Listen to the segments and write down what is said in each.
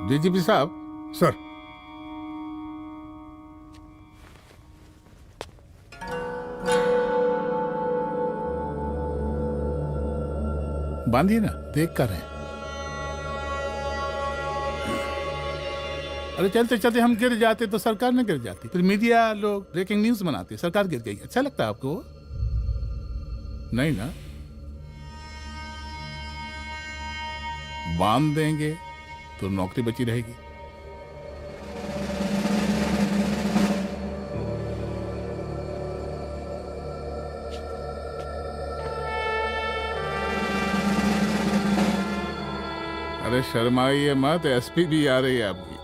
DGP साहब। Sir. बांधिए ना, देख कर रहे हैं। अरे चलते चलते हम गिर जाते तो सरकार न गिर जाती, फिर मीडिया लोग ब्रेकिंग न्यूज बनाते, सरकार गिर गई। अच्छा लगता है आपको? नहीं ना। बांध देंगे तो नौकरी बची रहेगी। अरे शर्माइए मत, एसपी भी आ रही है आपकी।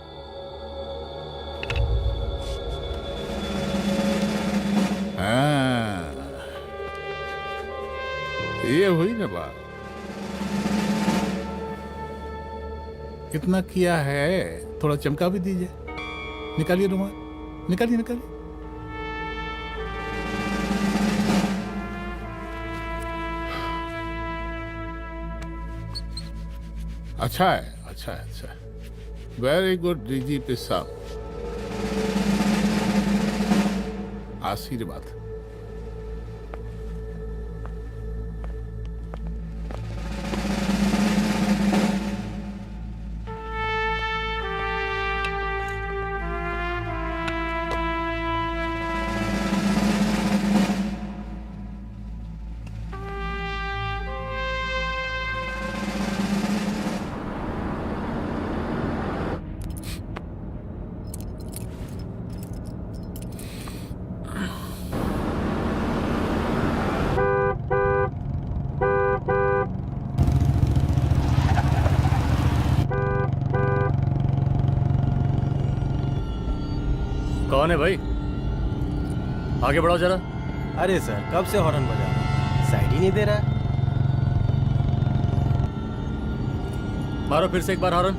हाँ, ये हुई ना बात। इतना किया है, थोड़ा चमका भी दीजिए। निकालिए रुमाल, निकालिए निकालिए। अच्छा है, अच्छा है, अच्छा है। वेरी गुड डीजीपी साहब, आशीर्वाद। कौन है भाई? आगे बढ़ाओ जरा। अरे सर, कब से हॉर्न बजा रहा है, साइड ही नहीं दे रहा है। मारो फिर से एक बार हॉर्न।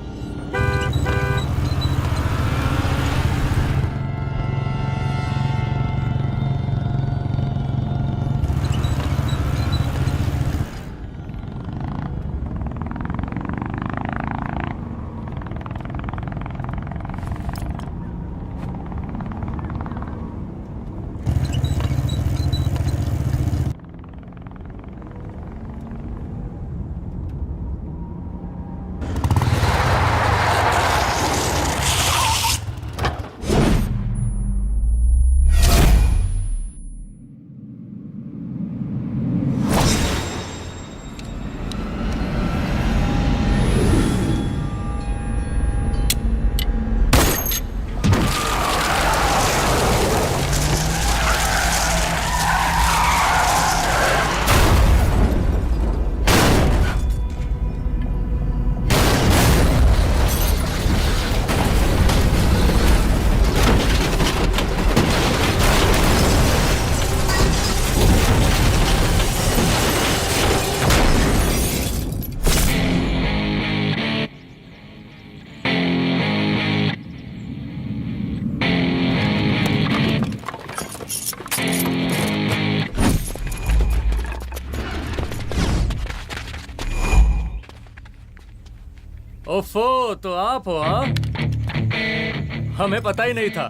ओफो, तो आप हो? हाँ, हमें पता ही नहीं था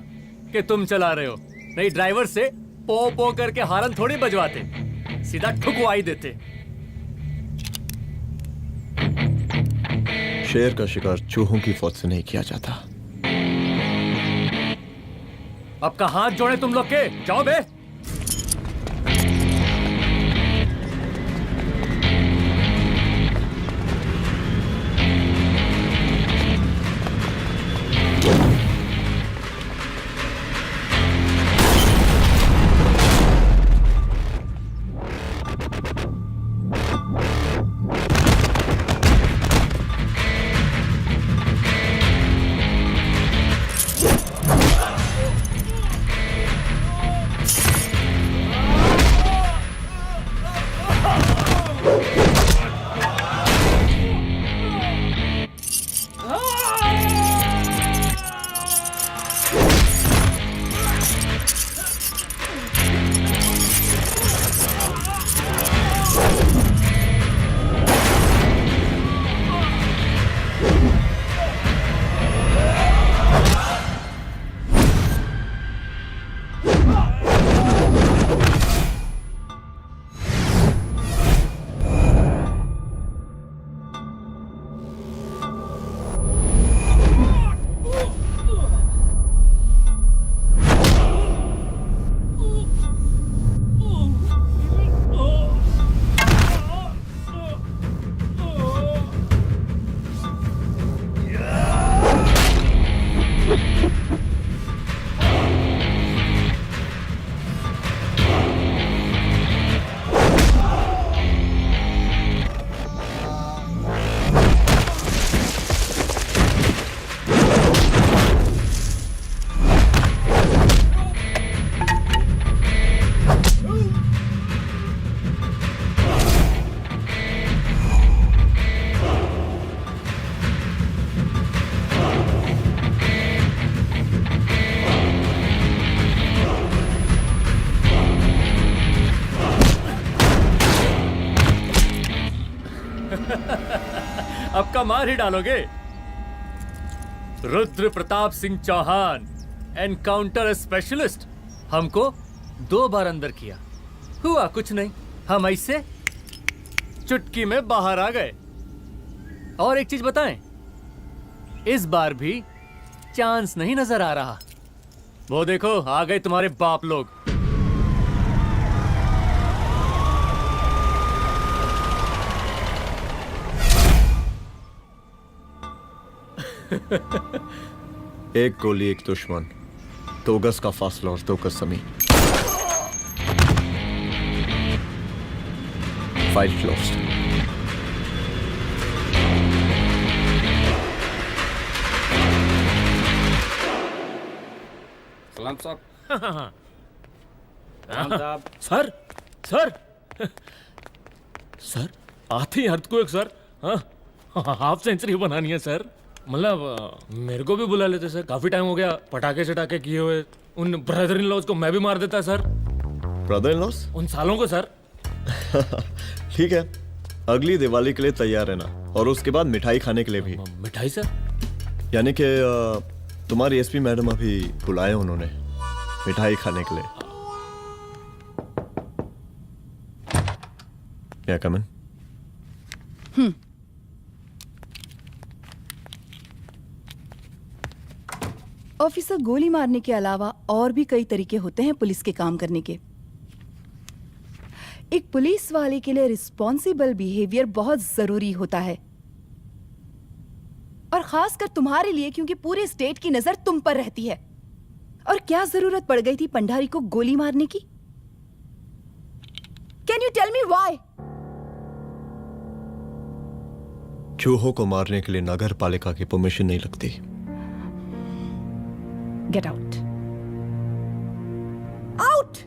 कि तुम चला रहे हो। नहीं, ड्राइवर से पो पो करके हारन थोड़ी बजवाते, सीधा ठुकवा ही देते। शेर का शिकार चूहों की फौज से नहीं किया जाता। अब का हाथ जोड़े तुम लोग के, जाओ बे। अब का मार ही डालोगे। रुद्र प्रताप सिंह चौहान, एनकाउंटर स्पेशलिस्ट, हमको 2 बार अंदर किया, हुआ कुछ नहीं। हम ऐसे चुटकी में बाहर आ गए। और एक चीज बताएं, इस बार भी चांस नहीं नजर आ रहा। वो देखो आ गए तुम्हारे बाप लोग। एक गोली एक दुश्मन, 2 गज का फासला और 2 गज जमीन। File closed. सलाम साहब। राम साहब। सर सर सर आते ही अर्थक्वेक सर। हाँ हाफ सेंचुरी बनानी है सर। मतलब मेरे को भी बुला लेते सर, काफी टाइम हो गया पटाखे चटाखे किए हुए। उन ब्रदर इन लॉज को मैं भी मार देता सर। Brother in loss? उन सालों को सर। ठीक है, अगली दिवाली के लिए तैयार रहना, और उसके बाद मिठाई खाने के लिए भी। मिठाई सर? यानी कि तुम्हारी एसपी मैडम अभी बुलाए उन्होंने मिठाई खाने के लिए। क्या कमन? ऑफिसर, गोली मारने के अलावा और भी कई तरीके होते हैं पुलिस के काम करने के। एक पुलिस वाले के लिए रिस्पॉन्सिबल बिहेवियर बहुत जरूरी होता है, और खासकर तुम्हारे लिए, क्योंकि पूरे स्टेट की नजर तुम पर रहती है। और क्या जरूरत पड़ गई थी पंडारी को गोली मारने की? Can you tell me why? चूहों को मारने के लिए नगर पालिका की परमिशन नहीं लगती। Get out. Out!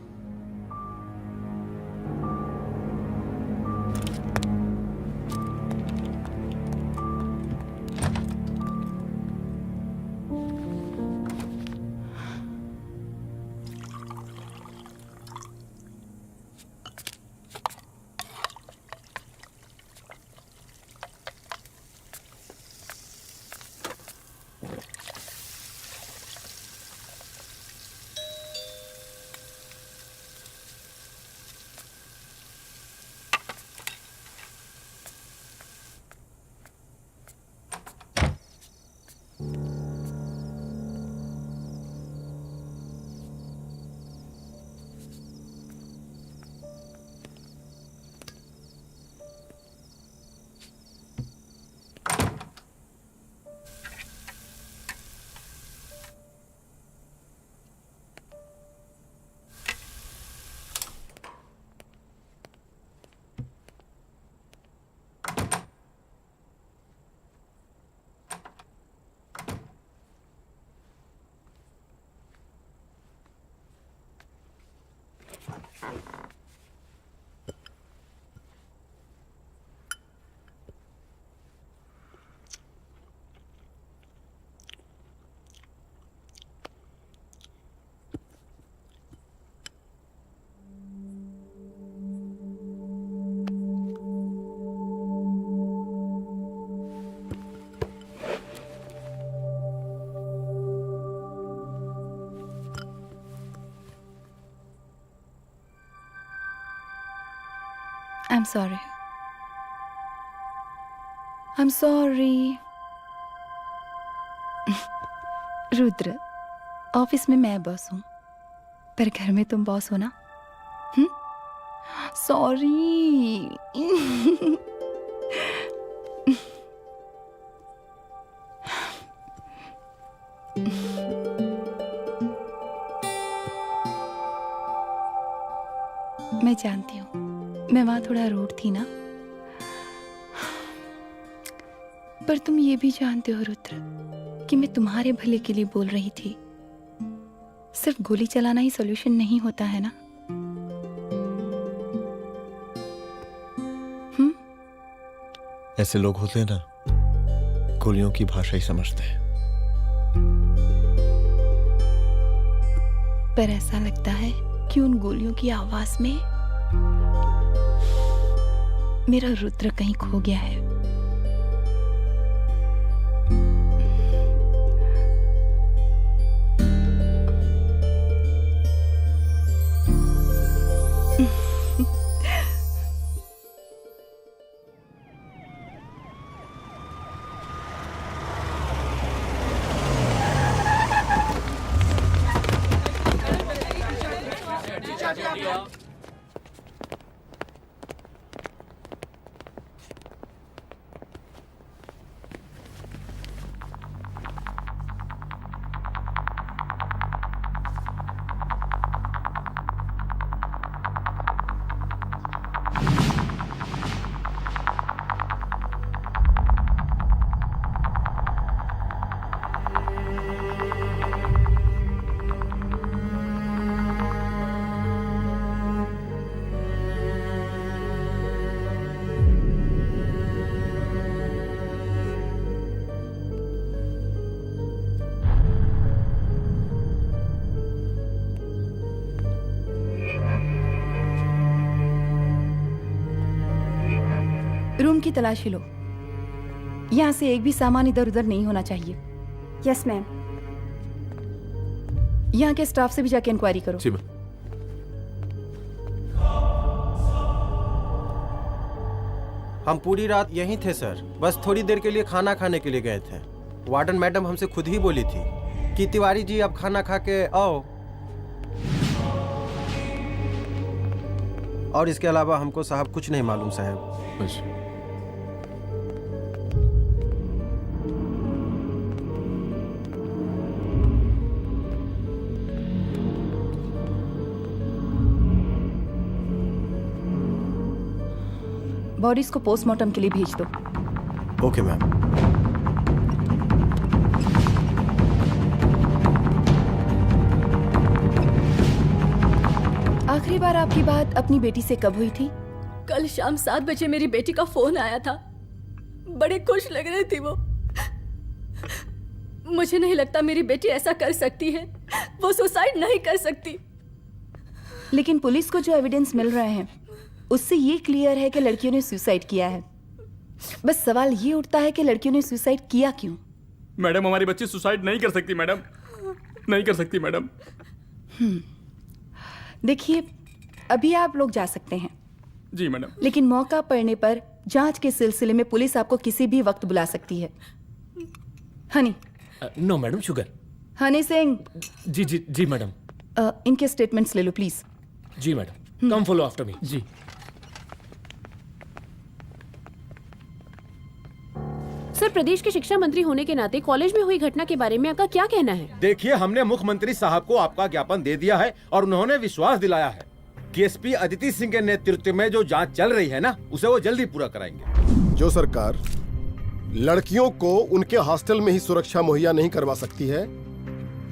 I'm sorry. I'm sorry. Rudra, office में मैं बॉस हूं, पर घर में तुम बॉस हो ना? सॉरी। मैं जानती हूँ, मैं वहां थोड़ा रूड थी ना, पर तुम ये भी जानते हो रुद्र कि मैं तुम्हारे भले के लिए बोल रही थी। सिर्फ गोली चलाना ही सॉल्यूशन नहीं होता है ना। ऐसे लोग होते हैं ना, गोलियों की भाषा ही समझते हैं। पर ऐसा लगता है कि उन गोलियों की आवाज में मेरा रुद्र कहीं खो गया है। रूम की तलाशी लो। यहाँ से एक भी सामान इधर उधर नहीं होना चाहिए। Yes ma'am. यहाँ के स्टाफ से भी जाके इंक्वायरी करो। जी मैम। हम पूरी रात यहीं थे सर, बस थोड़ी देर के लिए खाना खाने के लिए गए थे। वार्डन मैडम हमसे खुद ही बोली थी कि तिवारी जी अब खाना खा के आओ, और इसके अलावा हमको साहब कुछ नहीं मालूम साहब। बस बॉडीज को पोस्टमार्टम के लिए भेज दो। Okay ma'am. आखिरी बार आपकी बात अपनी बेटी से कब हुई थी? कल शाम 7 बजे मेरी बेटी का फोन आया था। बड़ी खुश लग रही थी वो। मुझे नहीं लगता मेरी बेटी ऐसा कर सकती है। वो सुसाइड नहीं कर सकती। लेकिन पुलिस को जो एविडेंस मिल रहे हैं उससे ये क्लियर है कि लड़कियों ने सुसाइड किया है। बस सवाल ये उठता है कि लड़कियों ने सुसाइड किया क्यों? मैडम हमारी बच्ची सुसाइड नहीं कर सकती मैडम, नहीं कर सकती मैडम। देखिए, अभी आप लोग जा सकते हैं। जी मैडम। लेकिन मौका पड़ने पर जांच के सिलसिले में पुलिस आपको किसी भी वक्त बुला सकती है। Honey. No madam, sugar. Honey Singh. जी जी जी मैडम। इनके स्टेटमेंट्स ले लो प्लीज। जी madam, come follow after me. जी। सर, प्रदेश के शिक्षा मंत्री होने के नाते कॉलेज में हुई घटना के बारे में आपका क्या कहना है? देखिए, हमने मुख्यमंत्री साहब को आपका ज्ञापन दे दिया है और उन्होंने विश्वास दिलाया है कि एसपी अदिति सिंह के नेतृत्व में जो जांच चल रही है ना, उसे वो जल्दी पूरा कराएंगे। जो सरकार लड़कियों को उनके हॉस्टल में ही सुरक्षा मुहैया नहीं करवा सकती है,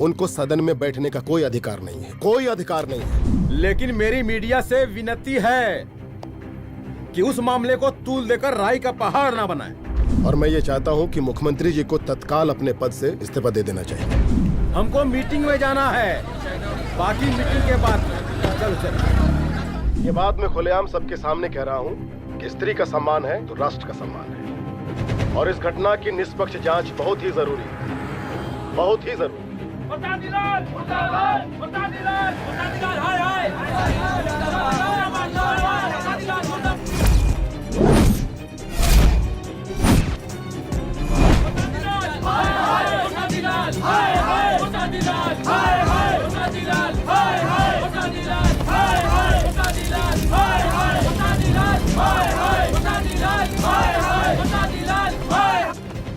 उनको सदन में बैठने का कोई अधिकार नहीं है, कोई अधिकार नहीं है। लेकिन मेरी मीडिया से विनती है कि उस मामले को तूल देकर राई का पहाड़ ना बनाए। और मैं ये चाहता हूँ कि मुख्यमंत्री जी को तत्काल अपने पद से इस्तीफा दे देना चाहिए। हमको मीटिंग में जाना है, बाकी मीटिंग के बाद। चलो चलो। ये बात मैं खुलेआम सबके सामने कह रहा हूँ कि स्त्री का सम्मान है तो राष्ट्र का सम्मान है, और इस घटना की निष्पक्ष जांच बहुत ही जरूरी है, बहुत ही जरूरी।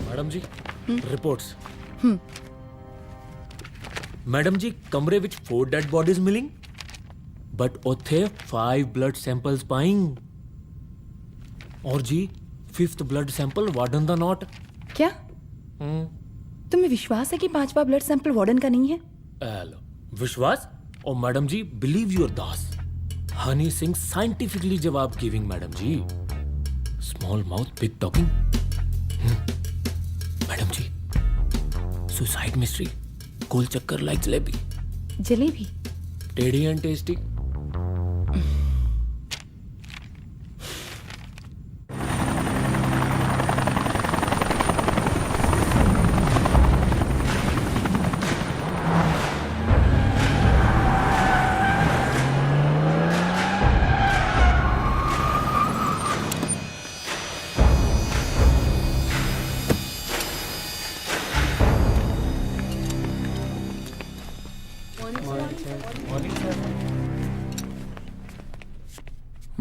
मैडम जी, रिपोर्ट्स। मैडम जी, कमरे विच 4 डेड बॉडीज मिलिंग, बट उथे 5 ब्लड सैंपल्स पाइंग। और जी 5th ब्लड सैंपल वार्डन दा नॉट। क्या तुम्हें विश्वास है कि 5वां ब्लड सैंपल वार्डन का नहीं है? हेलो, विश्वास? और मैडम जी, बिलीव योर दास। हनी सिंह साइंटिफिकली जवाब giving madam ji. Small mouth big talking. Madam ji, suicide mystery, गोल चक्कर लाइक जलेबी। जलेबी टेढ़ी एंड टेस्टी।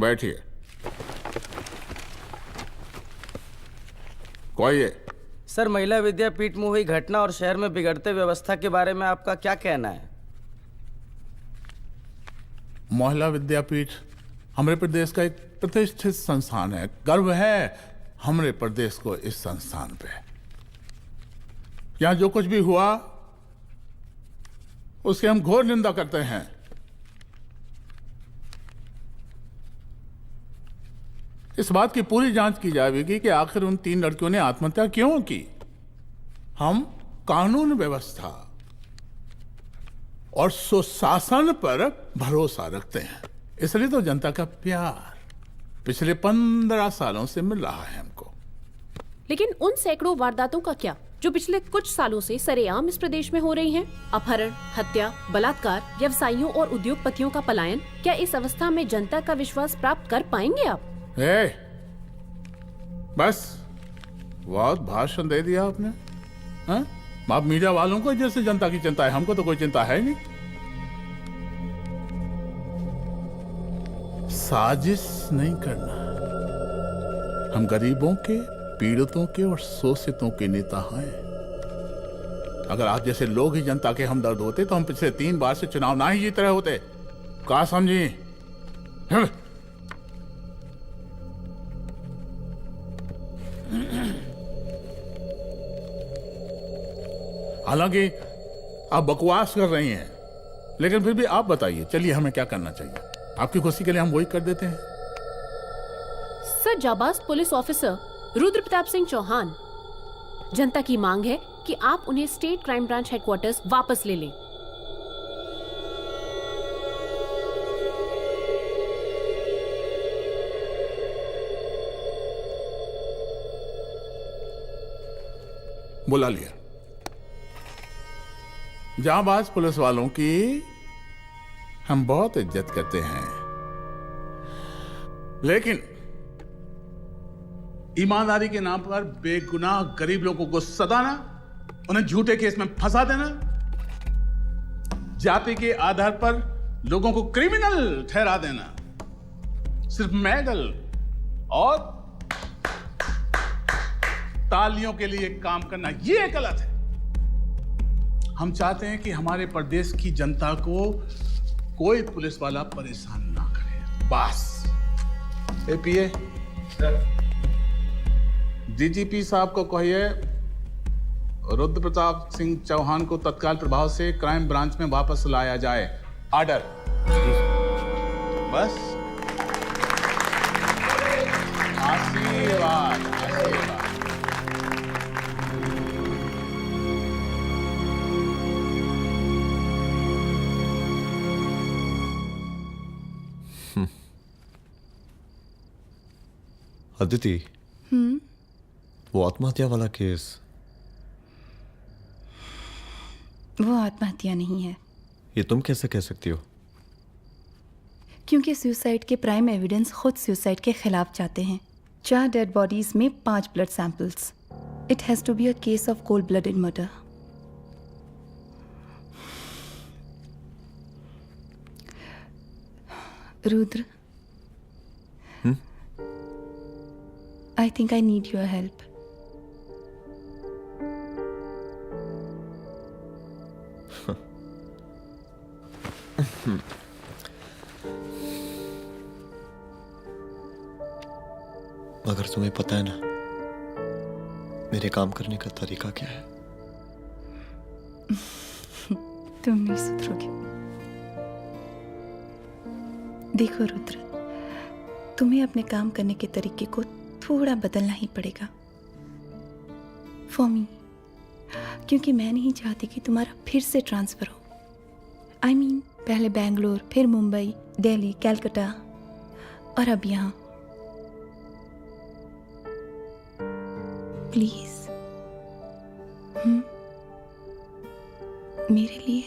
बैठिए। कोई है? सर, महिला विद्यापीठ में हुई घटना और शहर में बिगड़ते व्यवस्था के बारे में आपका क्या कहना है? महिला विद्यापीठ हमारे प्रदेश का एक प्रतिष्ठित संस्थान है। गर्व है हमारे प्रदेश को इस संस्थान पे। यहाँ जो कुछ भी हुआ उसकी हम घोर निंदा करते हैं। इस बात की पूरी जांच की जाएगी कि आखिर उन 3 लड़कियों ने आत्महत्या क्यों की। हम कानून व्यवस्था और सुशासन पर भरोसा रखते हैं, इसलिए तो जनता का प्यार पिछले 15 सालों से मिल रहा है हमको। लेकिन उन सैकड़ों वारदातों का क्या जो पिछले कुछ सालों से सरेआम इस प्रदेश में हो रही हैं? अपहरण, हत्या, बलात्कार, व्यवसायियों और उद्योगपतियों का पलायन। क्या इस अवस्था में जनता का विश्वास प्राप्त कर पाएंगे आप? बस बहुत भाषण दे दिया आपने। हाँ? आप मीडिया वालों को जैसे जनता की चिंता है, हमको तो कोई चिंता है नहीं। साजिश नहीं करना। हम गरीबों के, पीड़ितों के और शोषितों के नेता हैं। अगर आप जैसे लोग ही जनता के हमदर्द होते तो हम पिछले 3 बार से चुनाव ना ही जीत रहे होते। क्या समझी? हालांकि आप बकवास कर रही हैं, लेकिन फिर भी आप बताइए, चलिए हमें क्या करना चाहिए? आपकी खुशी के लिए हम वही कर देते हैं। सर, जाबाज पुलिस ऑफिसर रुद्र प्रताप सिंह चौहान, जनता की मांग है कि आप उन्हें स्टेट क्राइम ब्रांच हेडक्वार्टर्स वापस ले लें। बुला लिया। जाबाज पुलिस वालों की हम बहुत इज्जत करते हैं, लेकिन ईमानदारी के नाम पर बेगुनाह गरीब लोगों को सताना, उन्हें झूठे केस में फंसा देना, जाति के आधार पर लोगों को क्रिमिनल ठहरा देना, सिर्फ मेडल और तालियों के लिए काम करना, ये गलत है। हम चाहते हैं कि हमारे प्रदेश की जनता को कोई पुलिस वाला परेशान ना करे, बस। एपीए डीजीपी साहब को कहिए रुद्र प्रताप सिंह चौहान को तत्काल प्रभाव से क्राइम ब्रांच में वापस लाया जाए। ऑर्डर। बस। आशीर्वाद, आशीर्वाद। अदिति, वो आत्महत्या वाला केस, वो आत्महत्या नहीं है। ये तुम कैसे कह सकती हो? क्योंकि सुसाइड के प्राइम एविडेंस खुद सुसाइड के खिलाफ जाते हैं। 4 डेड बॉडीज में 5 blood samples. It has to be a case of cold blooded murder. Rudra, I think I need your help. मगर तुम्हें पता है ना मेरे काम करने का तरीका क्या है? तुम नहीं सुधरोगे। देखो रुद्र, तुम्हें अपने काम करने के तरीके को थोड़ा बदलना ही पड़ेगा फॉर मी, क्योंकि मैं नहीं चाहती कि तुम्हारा फिर से ट्रांसफर हो। I mean, पहले बेंगलोर, फिर मुंबई, दिल्ली, कलकत्ता और अब यहाँ। प्लीज मेरे लिए।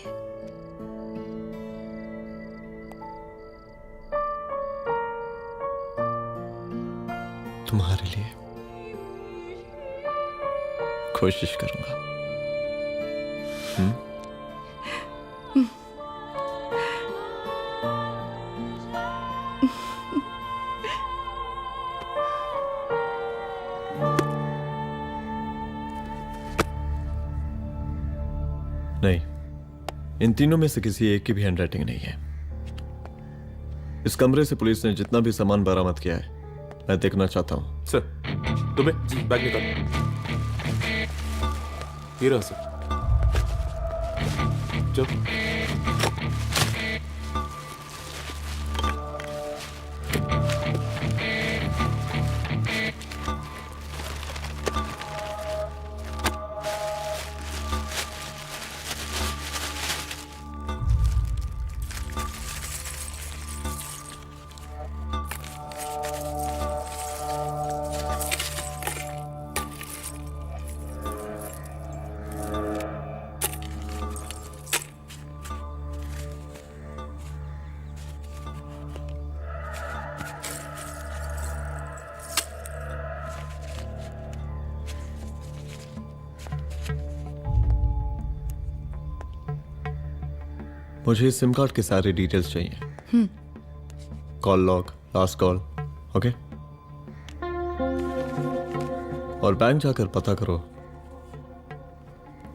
तुम्हारे लिए कोशिश करूंगा। नहीं, इन तीनों में से किसी एक की भी हैंडराइटिंग नहीं है। इस कमरे से पुलिस ने जितना भी सामान बरामद किया है मैं देखना चाहता हूं। सर, दुबे बैग निकाल। ये रहा सर। चल। मुझे इस सिम कार्ड के सारे डिटेल्स चाहिए। Call log, last call, okay? और बैंक जाकर पता करो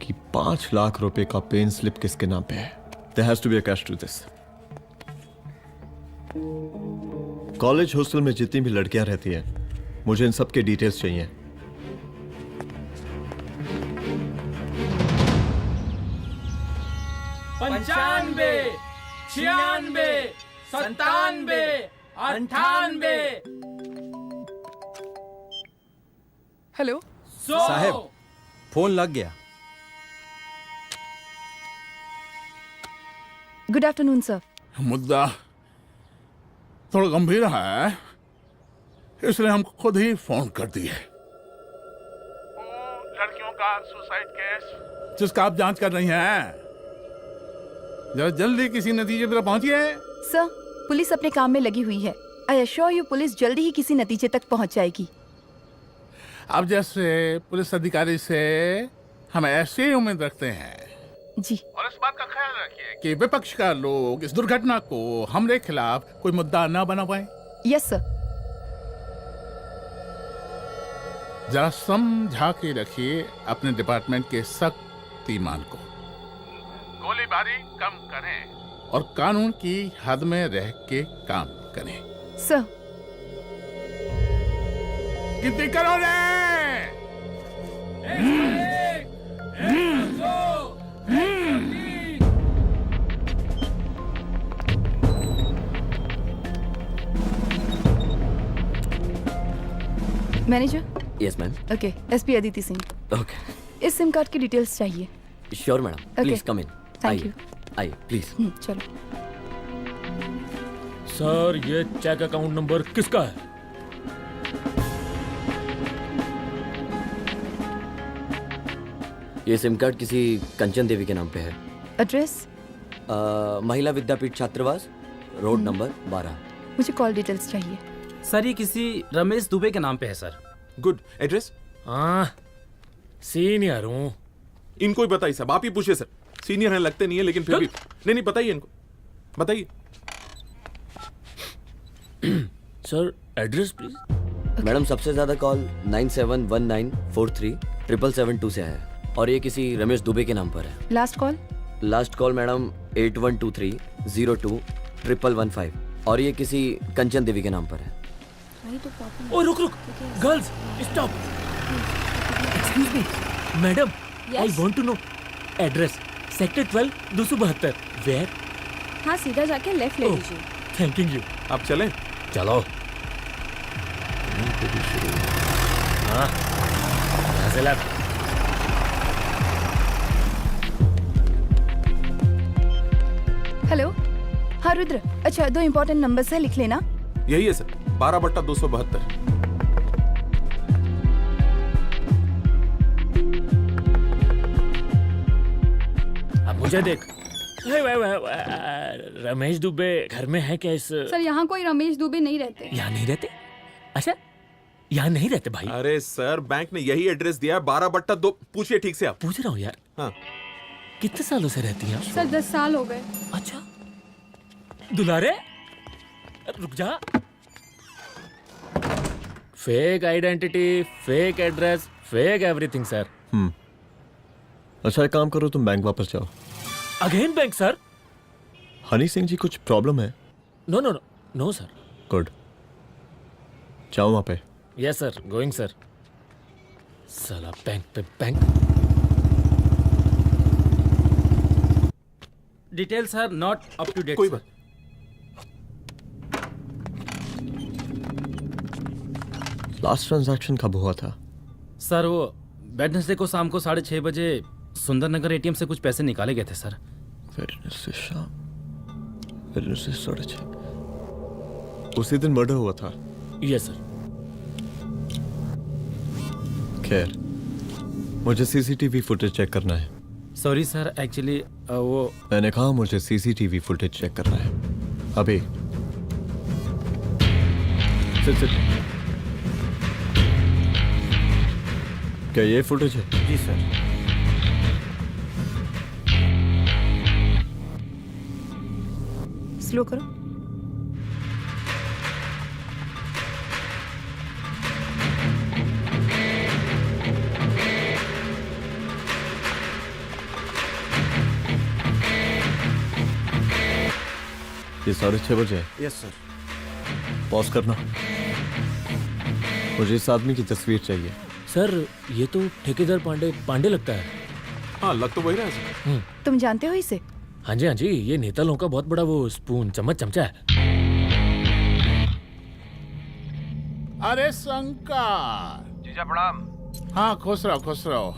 कि 5 लाख रुपए का पेन स्लिप किसके नाम पे है। There has to be a cash to this. College hostel में जितनी भी लड़कियां रहती हैं, मुझे इन सब के डिटेल्स चाहिए। पंचानवे, 96, 97, 98। हेलो। साहब, फोन लग गया। Good afternoon sir. मुद्दा थोड़ा गंभीर है, इसलिए हम खुद ही फोन कर दिए। लड़कियों का सुसाइड केस जिसका आप जांच कर रही हैं, जरा जल्दी किसी नतीजे पर पहुंचिए। सर, पुलिस अपने काम में लगी हुई है। आई एश्योर यू पुलिस जल्दी ही किसी नतीजे तक पहुंच जाएगी। आप जैसे पुलिस अधिकारी से हम ऐसी उम्मीद रखते हैं जी। और इस बात का ख्याल रखिए कि विपक्ष का लोग इस दुर्घटना को हमरे खिलाफ कोई मुद्दा ना बना पाए। Yes sir. जरा समझा के रखिए अपने डिपार्टमेंट के शक्तिमान को। गोलीबारी कम करें और कानून की हद में रह के काम करें। सर। गिनती करो रे। Manager. Yes ma'am. Okay, SP Aditi Singh. Okay, इस सिम कार्ड की डिटेल्स चाहिए। Sure madam, please come in. Thank you. आइए प्लीज। चलो। सर, ये चेक अकाउंट नंबर किसका है? ये सिम कार्ड किसी कंचन देवी के नाम पे है। एड्रेस? महिला विद्यापीठ छात्रावास, रोड नंबर 12। मुझे कॉल डिटेल्स चाहिए। सर, ये किसी रमेश दुबे के नाम पे है सर। गुड। एड्रेस? हाँ, सीनियर हूँ। इनको ही बताइए साहब, आप ही पूछिए सर। सीनियर हैं लगते नहीं है, लेकिन फिर भी नहीं बताइए इनको, बताइए। Sir, address please. मैडम, सबसे ज्यादा कॉल 9719437772 से है और ये किसी रमेश दुबे के नाम पर है। Last call? Last call madam 8123021115 और ये किसी कंचन देवी के नाम पर है। ओ रुक, girls stop. Excuse me madam, I want to know address. Sector 12 272। Where? हाँ, सीधा जाके लेफ्ट ले लीजिए। Thank you. आप चलें? चलो। हाँ, यहाँ से लेफ्ट। हेलो। हाँ रुद्र, अच्छा 2 इम्पोर्टेंट नंबर्स है, लिख लेना। यही है सर, 12/272। अब मुझे देख। रमेश दुबे घर में है क्या? इस सर, यहाँ कोई रमेश दुबे नहीं रहते। यहाँ नहीं रहते? अच्छा, यहाँ नहीं रहते भाई? अरे सर, बैंक ने यही एड्रेस दिया है, 12/2। पूछिए ठीक से आप। पूछ रहा हूँ यार। हाँ। कितने सालों से रहती हैं? सर, 10 साल हो गए। अच्छा, दुलारे रुक जा। Fake identity, fake address, fake everything sir. अच्छा, एक काम करो, तुम बैंक वापस जाओ। Again bank sir? Honey Singh ji, कुछ प्रॉब्लम है? No no no no sir. Good, जाओ वहां पे। Yes sir, going sir. साला बैंक पे bank. Detail sir not up to date. कोई बात। लास्ट ट्रांजैक्शन कब हुआ था? सर, वो वेडनेसडे को शाम को 6:30 बजे सुंदरनगर एटीएम से कुछ पैसे निकाले गए थे सर। वेडनेसडे शाम, वेडनेसडे 6:30। उसी दिन मर्डर हुआ था? Yes sir. खैर, मुझे सीसीटीवी फुटेज चेक करना है। सॉरी सर, एक्चुअली वो मैंने कहा मुझे सीसीटीवी फुटेज चेक करना है अभी। सिट। क्या ये फुटेज है? जी सर। स्लो करो। ये 6:30 बजे है। Yes sir. पॉज करना। मुझे इस आदमी की तस्वीर चाहिए। सर ये तो ठेकेदार पांडे लगता है। हाँ लग तो वही रहा है सर। तुम जानते हो इसे? हाँ जी, ये नेता लोगों का बहुत बड़ा वो स्पून चमचा है। अरे शंकर। जीजा प्रणाम। हाँ खुश रहो।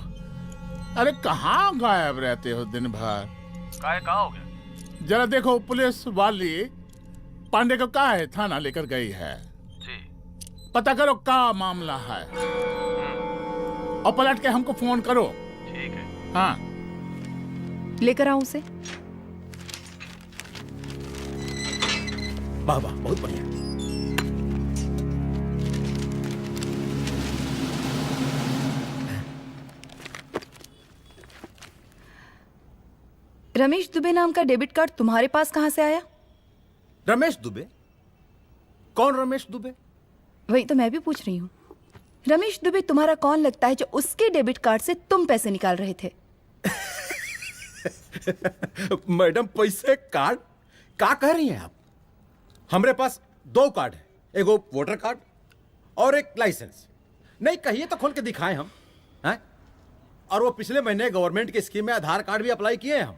अरे कहाँ गायब रहते हो दिन भर? कहाँ हो गया? जरा देखो, पुलिस वाली पांडे को कहा है थाना लेकर गई है। जी। पता करो क्या मामला है और पलट के हमको फोन करो। ठीक है। हाँ लेकर आओ उसे। वाह बहुत बढ़िया। रमेश दुबे नाम का डेबिट कार्ड तुम्हारे पास कहां से आया? रमेश दुबे? कौन रमेश दुबे? वही तो मैं भी पूछ रही हूँ। रमेश दुबे तुम्हारा कौन लगता है जो उसके डेबिट कार्ड से तुम पैसे निकाल रहे थे? मैडम पैसे कार्ड क्या कह रही हैं आप? हमारे पास 2 कार्ड है, एक वोटर कार्ड और एक लाइसेंस। नहीं कहिए तो खोल के दिखाएं हम हैं? और वो पिछले महीने गवर्नमेंट की स्कीम में आधार कार्ड भी अप्लाई किए हैं हम।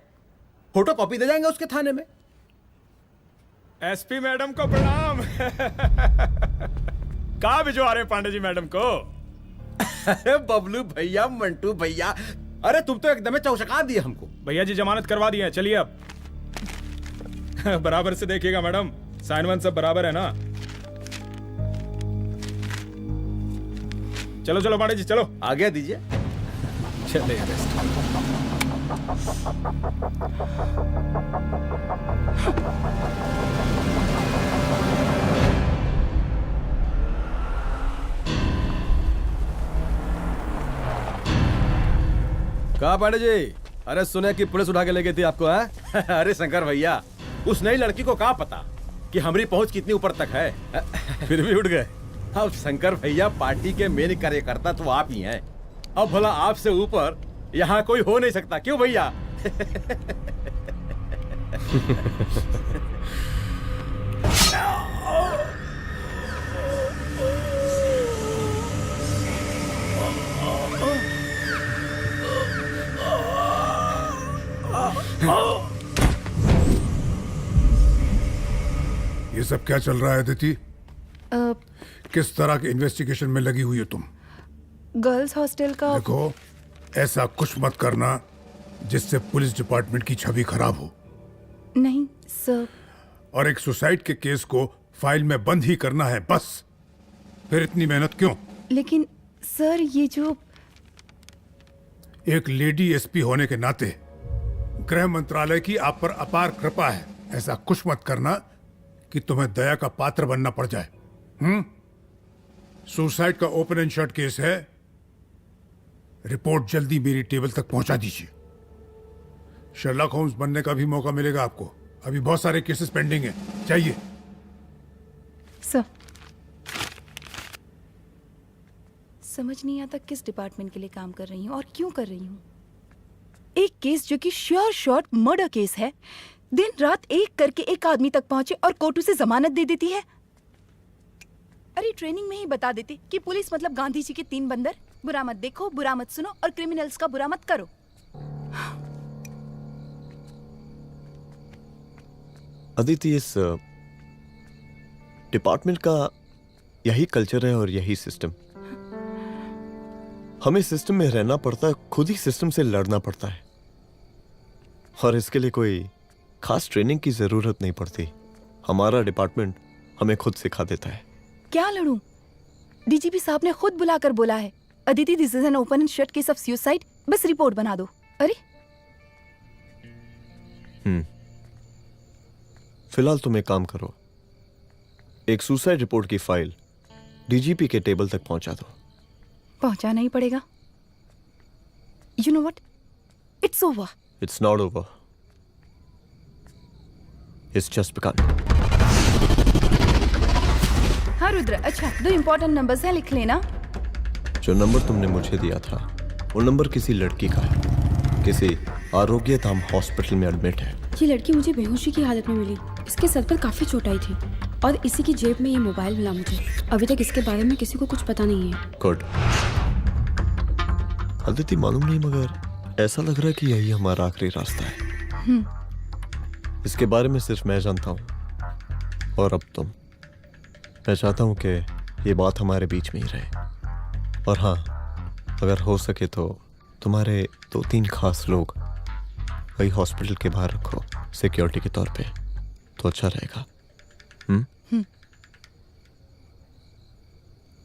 फोटो कॉपी दे जाएंगे उसके थाने में। एसपी मैडम को प्रणाम। कहाँ भिजवा रहे पांडे जी मैडम को? अरे बबलू भैया, मंटू भैया, अरे तुम तो एकदम चौसका दिए हमको। भैया जी जमानत करवा दिए, चलिए अब। बराबर से देखिएगा मैडम, साइन वन सब बराबर है ना? चलो चलो पांडे जी चलो। आगे दीजिए। चलिए कहा पांडे जी? अरे सुने कि पुलिस उठा के ले गई थी आपको है? अरे शंकर भैया, उस नई लड़की को क्या पता कि हमारी पहुंच कितनी ऊपर तक है। फिर भी उठ गए। अब शंकर भैया पार्टी के मेन कार्यकर्ता तो आप ही हैं। अब भला आपसे ऊपर यहाँ कोई हो नहीं सकता, क्यों भैया? ये सब क्या चल रहा है अदिति? किस तरह के इन्वेस्टिगेशन में लगी हुई हो तुम? गर्ल्स हॉस्टल का। देखो, ऐसा कुछ मत करना जिससे पुलिस डिपार्टमेंट की छवि खराब हो। नहीं सर। और एक सुसाइड के केस को फाइल में बंद ही करना है बस। फिर इतनी मेहनत क्यों? लेकिन सर ये जो एक लेडी एसपी होने के नाते गृह मंत्रालय की आप पर अपार कृपा है। ऐसा कुछ मत करना कि तुम्हें दया का पात्र बनना पड़ जाए। सुसाइड का ओपन एंड शट केस है। रिपोर्ट जल्दी मेरी टेबल तक पहुंचा दीजिए। शर्लॉक होम्स बनने का भी मौका मिलेगा आपको। अभी बहुत सारे केसेस पेंडिंग हैं। चाहिए सर। समझ नहीं आता किस डिपार्टमेंट के लिए काम कर रही हूँ और क्यों कर रही हूँ। एक केस जो कि श्योर शॉट मर्डर केस है, दिन रात एक करके एक आदमी तक पहुंचे और कोर्ट उसे जमानत दे देती है। अरे ट्रेनिंग में ही बता देती कि पुलिस मतलब गांधी जी के 3 बंदर, बुरा मत देखो, बुरा मत सुनो और क्रिमिनल्स का बुरा मत करो। अदिति, इस डिपार्टमेंट का यही कल्चर है और यही सिस्टम। हमें सिस्टम में रहना पड़ता है, खुद ही सिस्टम से लड़ना पड़ता है, और इसके लिए कोई खास ट्रेनिंग की जरूरत नहीं पड़ती। हमारा डिपार्टमेंट हमें खुद सिखा देता है। क्या लड़ूं? डीजीपी साहब ने खुद बुलाकर बोला है, Aditi this is an open and shut case of suicide, बस रिपोर्ट बना दो। अरे फिलहाल तुम एक काम करो, एक सुसाइड रिपोर्ट की फाइल डीजीपी के टेबल तक पहुंचा दो। पहुंचाना ही पड़ेगा। You know what, it's over. It's not over. It's just begun. हाँ रुद्र, अच्छा 2 इम्पोर्टेंट नंबर्स हैं, लिख लेना। जो नंबर तुमने मुझे दिया था वो नंबर किसी लड़की का है, किसी आरोग्य धाम हॉस्पिटल में एडमिट है। ये लड़की मुझे बेहोशी की हालत में मिली। इसके सर पर काफी चोट आई थी और इसी की जेब में ये मोबाइल मिला मुझे। अभी तक इसके बारे में किसी को कुछ पता नहीं है। गुड। अदिति मालूम नहीं, मगर ऐसा लग रहा है कि यही हमारा आखिरी रास्ता है। इसके बारे में सिर्फ मैं जानता हूँ और अब तुम। मैं चाहता हूँ कि ये बात हमारे बीच में ही रहे। और हाँ, अगर हो सके तो तुम्हारे 2-3 खास लोग वही हॉस्पिटल के बाहर रखो सिक्योरिटी के तौर पे, तो अच्छा रहेगा।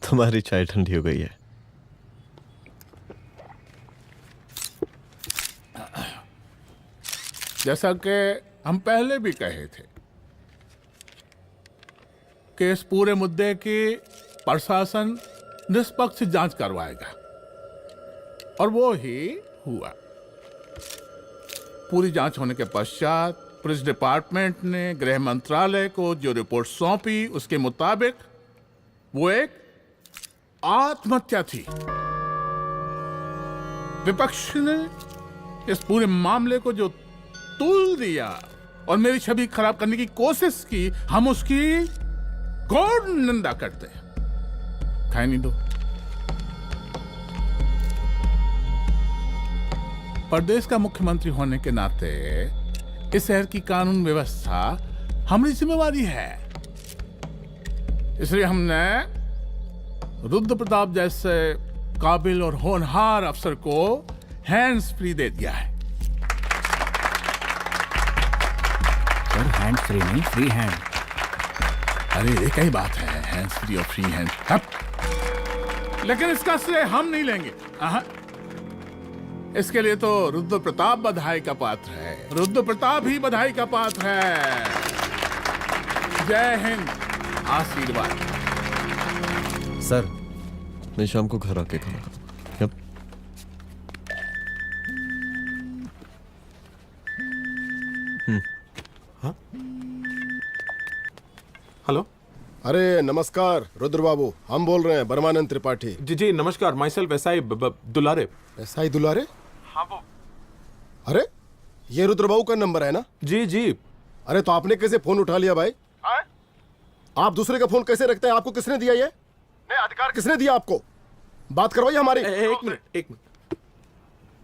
तुम्हारी चाय ठंडी हो गई है। जैसा कि हम पहले भी कहे थे कि इस पूरे मुद्दे की प्रशासन निष्पक्ष जांच करवाएगा, और वो ही हुआ। पूरी जांच होने के पश्चात पुलिस डिपार्टमेंट ने गृह मंत्रालय को जो रिपोर्ट सौंपी उसके मुताबिक वो एक आत्महत्या थी। विपक्ष ने इस पूरे मामले को जो तूल दिया और मेरी छवि खराब करने की कोशिश की, हम उसकी घोर निंदा करते हैं। खाए नहीं दो। प्रदेश का मुख्यमंत्री होने के नाते इस शहर की कानून व्यवस्था हमारी जिम्मेवारी है। इसलिए हमने रुद्र प्रताप जैसे काबिल और होनहार अफसर को हैंड्स फ्री दे दिया है। सर हैंड फ्री नहीं, फ्री हैंड। अरे एक ही बात है, हैंड्स फ्री और फ्री हैंड। लेकिन इसका श्रेय हम नहीं लेंगे। इसके लिए तो रुद्र प्रताप बधाई का पात्र है। रुद्र प्रताप ही बधाई का पात्र है। जय हिंद। आशीर्वाद। सर, मैं शाम को घर आके खाना खाऊंगा। हेलो। अरे नमस्कार रुद्र बाबू, हम बोल रहे हैं परमानंद त्रिपाठी। जी जी नमस्कार, my self SI Dulare. SI दुलारे? हाँ वो। अरे ये रुद्र बाबू का नंबर है ना? जी जी। अरे तो आपने कैसे फोन उठा लिया भाई? आप दूसरे का फोन कैसे रखते हैं? आपको किसने दिया ये? नहीं, अधिकार किसने दिया आपको? बात करवाइए हमारी। एक मिनट।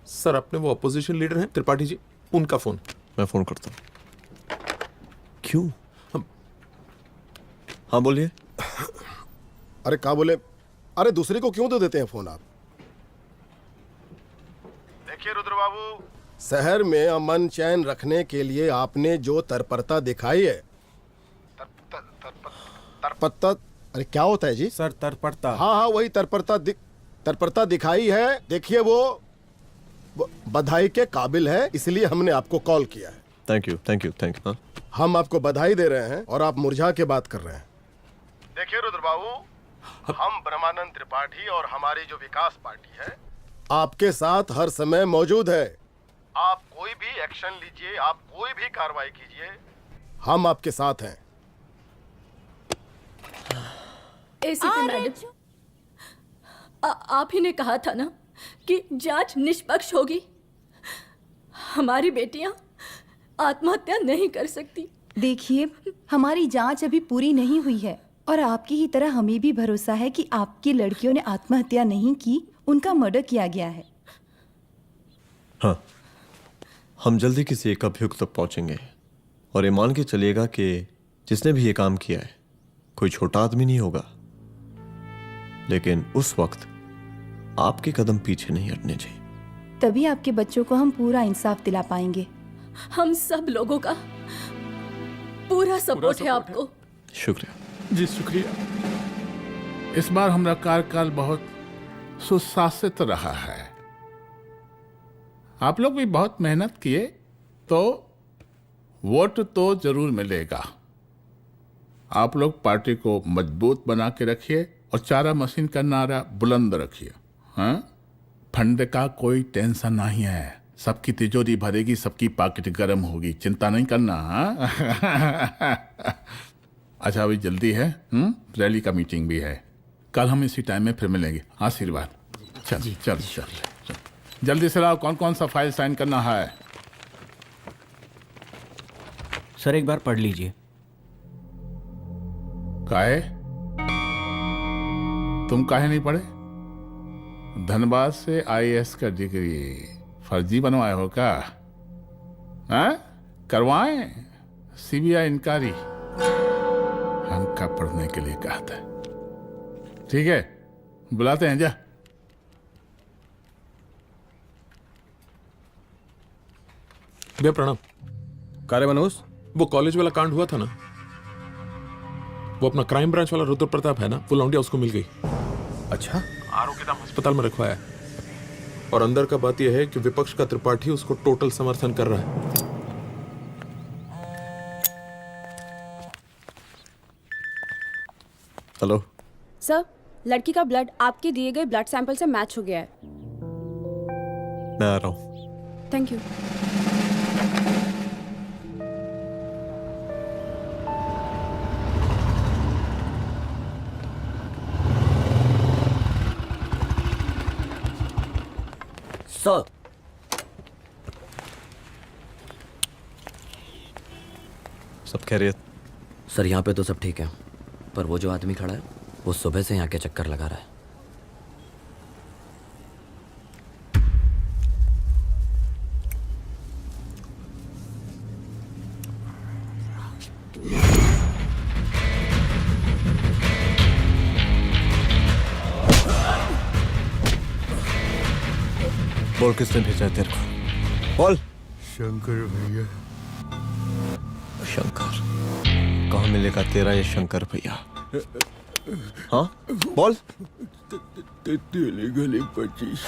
सर, अपने वो अपोजिशन लीडर हैं त्रिपाठी जी, उनका फोन। मैं फोन करता हूँ। क्यों? हाँ बोलिए। अरे क्या बोले? अरे दूसरे को क्यों दे देते हैं फोन आप? देखिए रुद्र बाबू, शहर में अमन चैन रखने के लिए आपने जो तत्परता दिखाई है, तत्परता, अरे क्या होता है जी? सर तत्परता। हाँ वही तत्परता दिखाई है। देखिए वो बधाई के काबिल है, इसलिए हमने आपको कॉल किया है। Thank you. हम आपको बधाई दे रहे हैं और आप मुरझा के बात कर रहे हैं। देखिए रुद्र बाबू, हम ब्रह्मानंद त्रिपाठी और हमारी जो विकास पार्टी है आपके साथ हर समय मौजूद है। आप कोई भी एक्शन लीजिए, आप कोई भी कार्रवाई कीजिए, हम आपके साथ हैं। एसीपी मैडम, आप ही ने कहा था ना कि जांच निष्पक्ष होगी। हमारी बेटियां आत्महत्या नहीं कर सकती। देखिए, हमारी जांच अभी पूरी नहीं हुई है और आपकी ही तरह हमें भी भरोसा है कि आपकी लड़कियों ने आत्महत्या नहीं की, उनका मर्डर किया गया है। हाँ, हम जल्दी किसी एक अभियुक्त तक पहुंचेंगे और ये मान के चलिएगा कि जिसने भी ये काम किया है कोई छोटा आदमी नहीं होगा, लेकिन उस वक्त आपके कदम पीछे नहीं हटने चाहिए। तभी आपके बच्चों को हम पूरा इंसाफ दिला पाएंगे। हम सब लोगों का पूरा सपोर्ट है आपको। शुक्रिया जी, शुक्रिया। इस बार हमारा कार्यकाल बहुत सुशासित रहा है। आप लोग भी बहुत मेहनत किए, तो वोट तो जरूर मिलेगा। आप लोग पार्टी को मजबूत बना के रखिए और चारा मशीन का नारा बुलंद रखिए। हाँ, फंड का कोई टेंशन नहीं है, सबकी तिजोरी भरेगी, सबकी पॉकेट गर्म होगी, चिंता नहीं करना। हाँ? अच्छा अभी जल्दी है, रैली का मीटिंग भी है, कल हम इसी टाइम में फिर मिलेंगे। आशीर्वाद। चल चल चल चल जल्दी से लाओ, कौन कौन सा फाइल साइन करना है। सर एक बार पढ़ लीजिए। काहे? तुम काहे नहीं पढ़े? धनबाद से आईएएस का डिग्री फर्जी बनवाए हो क्या? हाँ? करवाएं सीबीआई इंक्वायरी। हमका पढ़ने के लिए कहा था। ठीक है, बुलाते हैं जा। भैया प्रणाम। कार्य मनोज, वो कॉलेज वाला कांड हुआ था ना, वो अपना क्राइम ब्रांच वाला रुद्र प्रताप है ना, वो लौंडिया उसको मिल गई। अच्छा? आरओ के दाम अस्पताल में रखवाया है, और अंदर का बात यह है कि विपक्ष का त्रिपाठी उसको टोटल समर्थन कर रहा है। हेलो सर, लड़की का ब्लड आपके दिए गए ब्लड सैंपल से मैच हो गया है। मैं आ रहा हूँ। Thank you. सर, सब खैरियत? सर यहाँ पे तो सब ठीक है, पर वो जो आदमी खड़ा है वो सुबह से यहाँ के चक्कर लगा रहा है। बोल किसने भेजा है तेरे को? बोल। शंकर भैया। शंकर? कहाँ मिलेगा तेरा ये शंकर भैया? हाँ बोल। गली 25।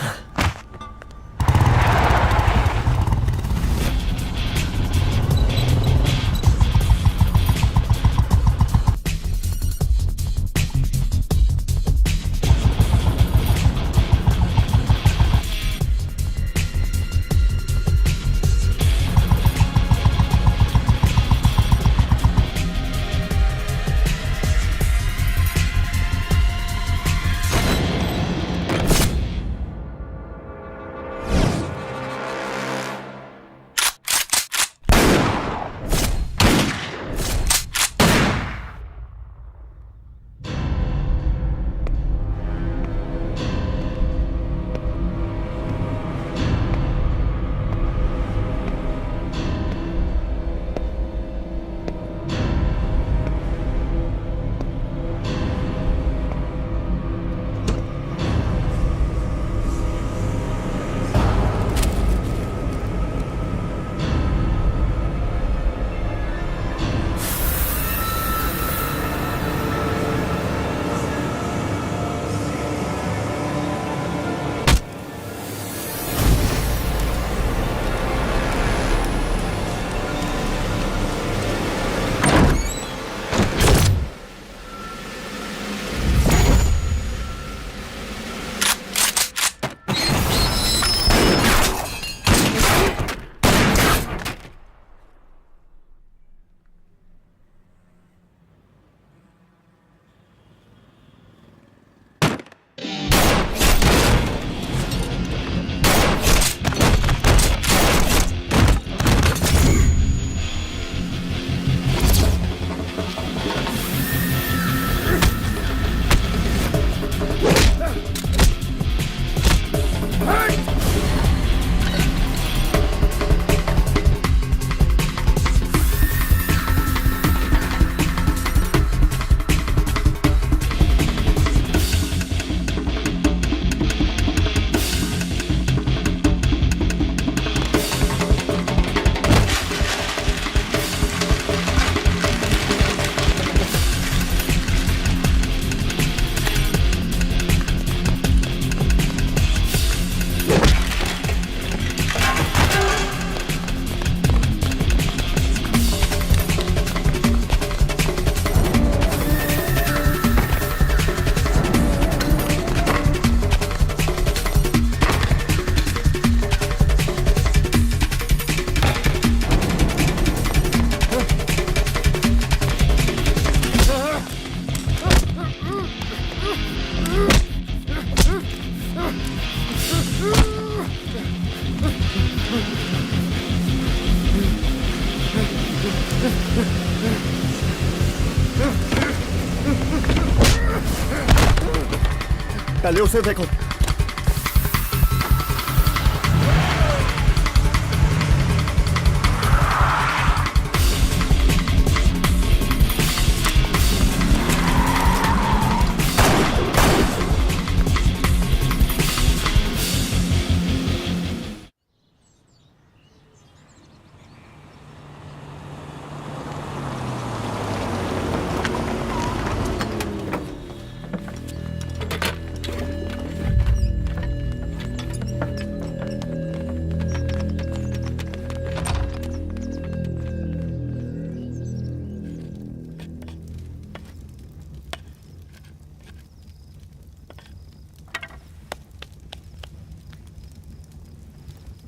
पहले उसे देखो।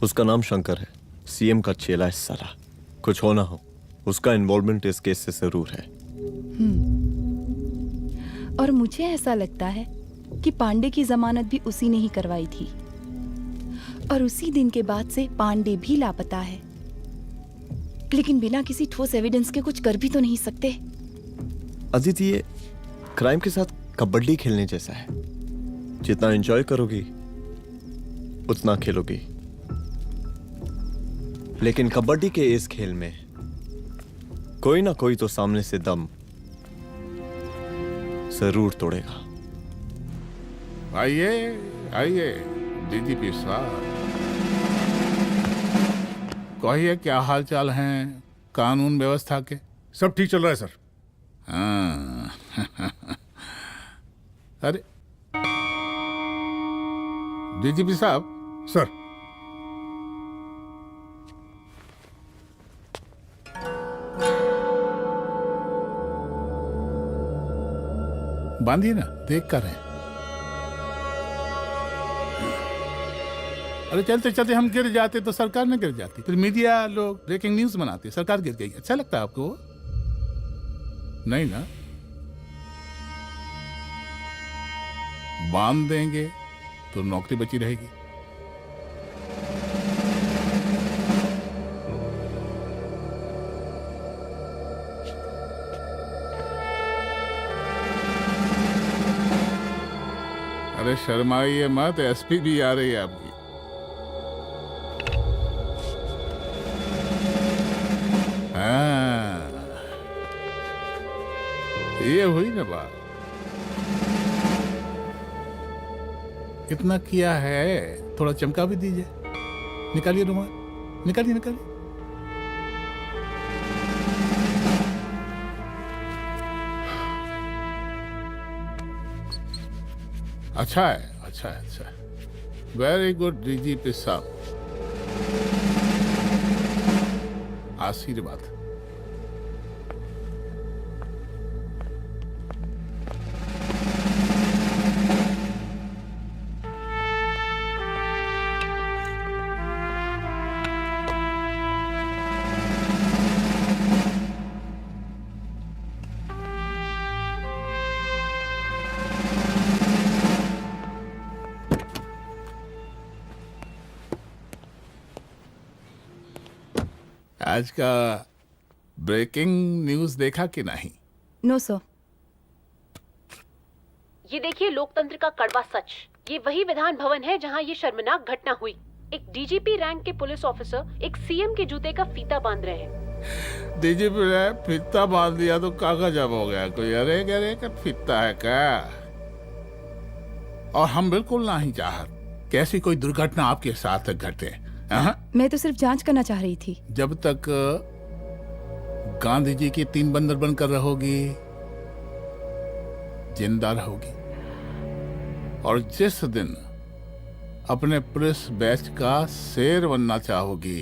उसका नाम शंकर है, सीएम का चेला है साला। कुछ हो ना हो, उसका इन्वॉल्वमेंट इस केस से जरूर है। और मुझे ऐसा लगता है कि पांडे की जमानत भी उसी ने ही करवाई थी, और उसी दिन के बाद से पांडे भी लापता है। लेकिन बिना किसी ठोस एविडेंस के कुछ कर भी तो नहीं सकते। अदिति, ये क्राइम के साथ कबड्डी खेलने जैसा है। जितना एंजॉय करोगी उतना खेलोगी, लेकिन कबड्डी के इस खेल में कोई ना कोई तो सामने से दम जरूर तोड़ेगा। आइए आइए डीजीपी साहब, कहिए क्या हाल चाल हैं कानून व्यवस्था के? सब ठीक चल रहा है सर। हाँ। अरे डीजीपी साहब। सर। बांधिए ना, देख कर हैं। अरे चलते चलते हम गिर जाते तो सरकार न गिर जाती, फिर मीडिया लोग ब्रेकिंग न्यूज बनाते, सरकार गिर गई। अच्छा लगता है आपको? नहीं ना? बांध देंगे तो नौकरी बची रहेगी। अरे शर्माइए मत, एसपी भी आ रही है आपकी। हाँ, ये हुई ना बात। इतना किया है, थोड़ा चमका भी दीजिए। निकालिए रुमाल, निकालिए निकालिए। अच्छा है, अच्छा है, अच्छा है। वेरी गुड डीजीपी साहब, आशीर्वाद। आज का ब्रेकिंग न्यूज देखा कि नहीं? No sir. ये देखिए लोकतंत्र का कड़वा सच। ये वही विधान भवन है जहां ये शर्मनाक घटना हुई। एक डीजीपी रैंक के पुलिस ऑफिसर एक सीएम के जूते का फीता बांध रहे हैं। डीजीपी ने फीता बांध दिया तो कागज अब हो गया कोई? अरे गरे का फीता है क्या? और हम बिल्कुल नहीं चाहते कि ऐसी कोई दुर्घटना आपके साथ घटे। मैं तो सिर्फ जांच करना चाह रही थी। जब तक गांधी जी की 3 बंदर बनकर रहोगी, जिंदा रहोगी। और जिस दिन अपने पुलिस बैच का शेर बनना चाहोगी,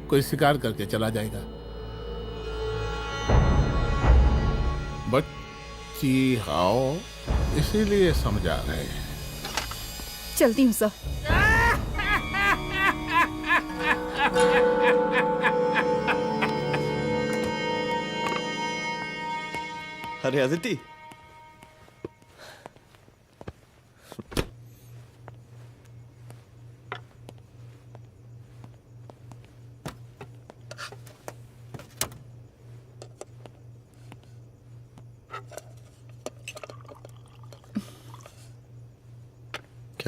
कोई शिकार करके चला जाएगा। बच्ची हाओ, इसीलिए समझा रहे हैं। चलती हूँ सर। अरे अदिति,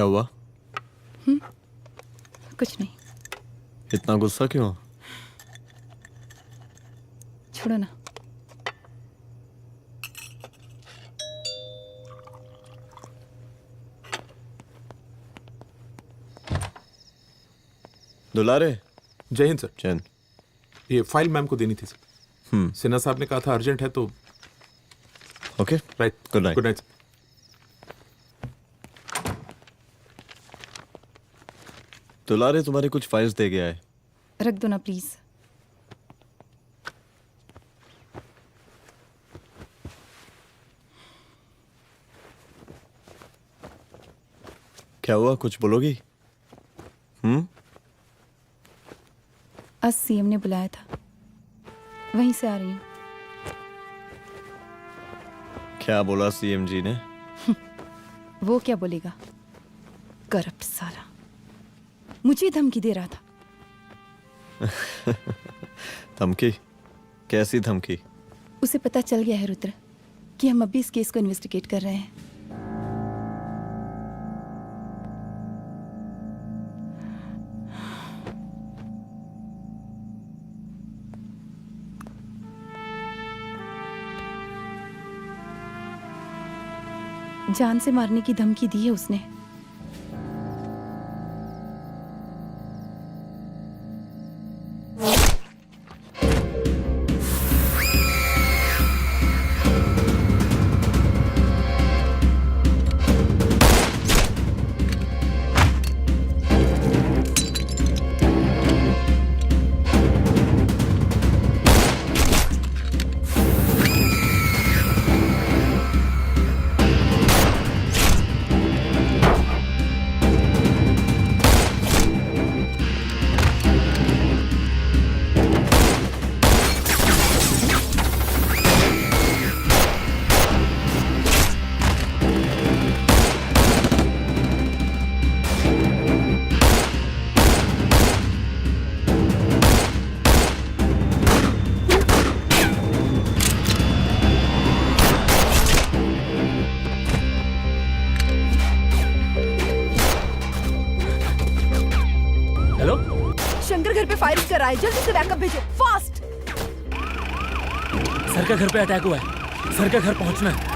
क्या हुआ? कुछ नहीं। इतना गुस्सा क्यों? छोड़ो ना। दुलारे। जय हिंद सर। जय हिंद। ये फाइल मैम को देनी थी सर। सिन्हा साहब ने कहा था अर्जेंट है तो। Okay right. Good night. Good night. दुलारे तुम्हारी कुछ फाइल्स दे गया है। रख दो ना प्लीज। क्या हुआ, कुछ बोलोगी? आज सीएम ने बुलाया था, वहीं से आ रही हूँ। क्या बोला सीएम जी ने? वो क्या बोलेगा, करप्ट साला, मुझे धमकी दे रहा था। धमकी? कैसी धमकी? उसे पता चल गया है रुद्र कि हम अभी इस केस को इन्वेस्टिगेट कर रहे हैं। जान से मारने की धमकी दी है उसने। शंकर घर पे फायरिंग कर रहा है, जल्दी से बैकअप भेजो, फास्ट। सर का घर पे अटैक हुआ है, सर का घर पहुंचना है।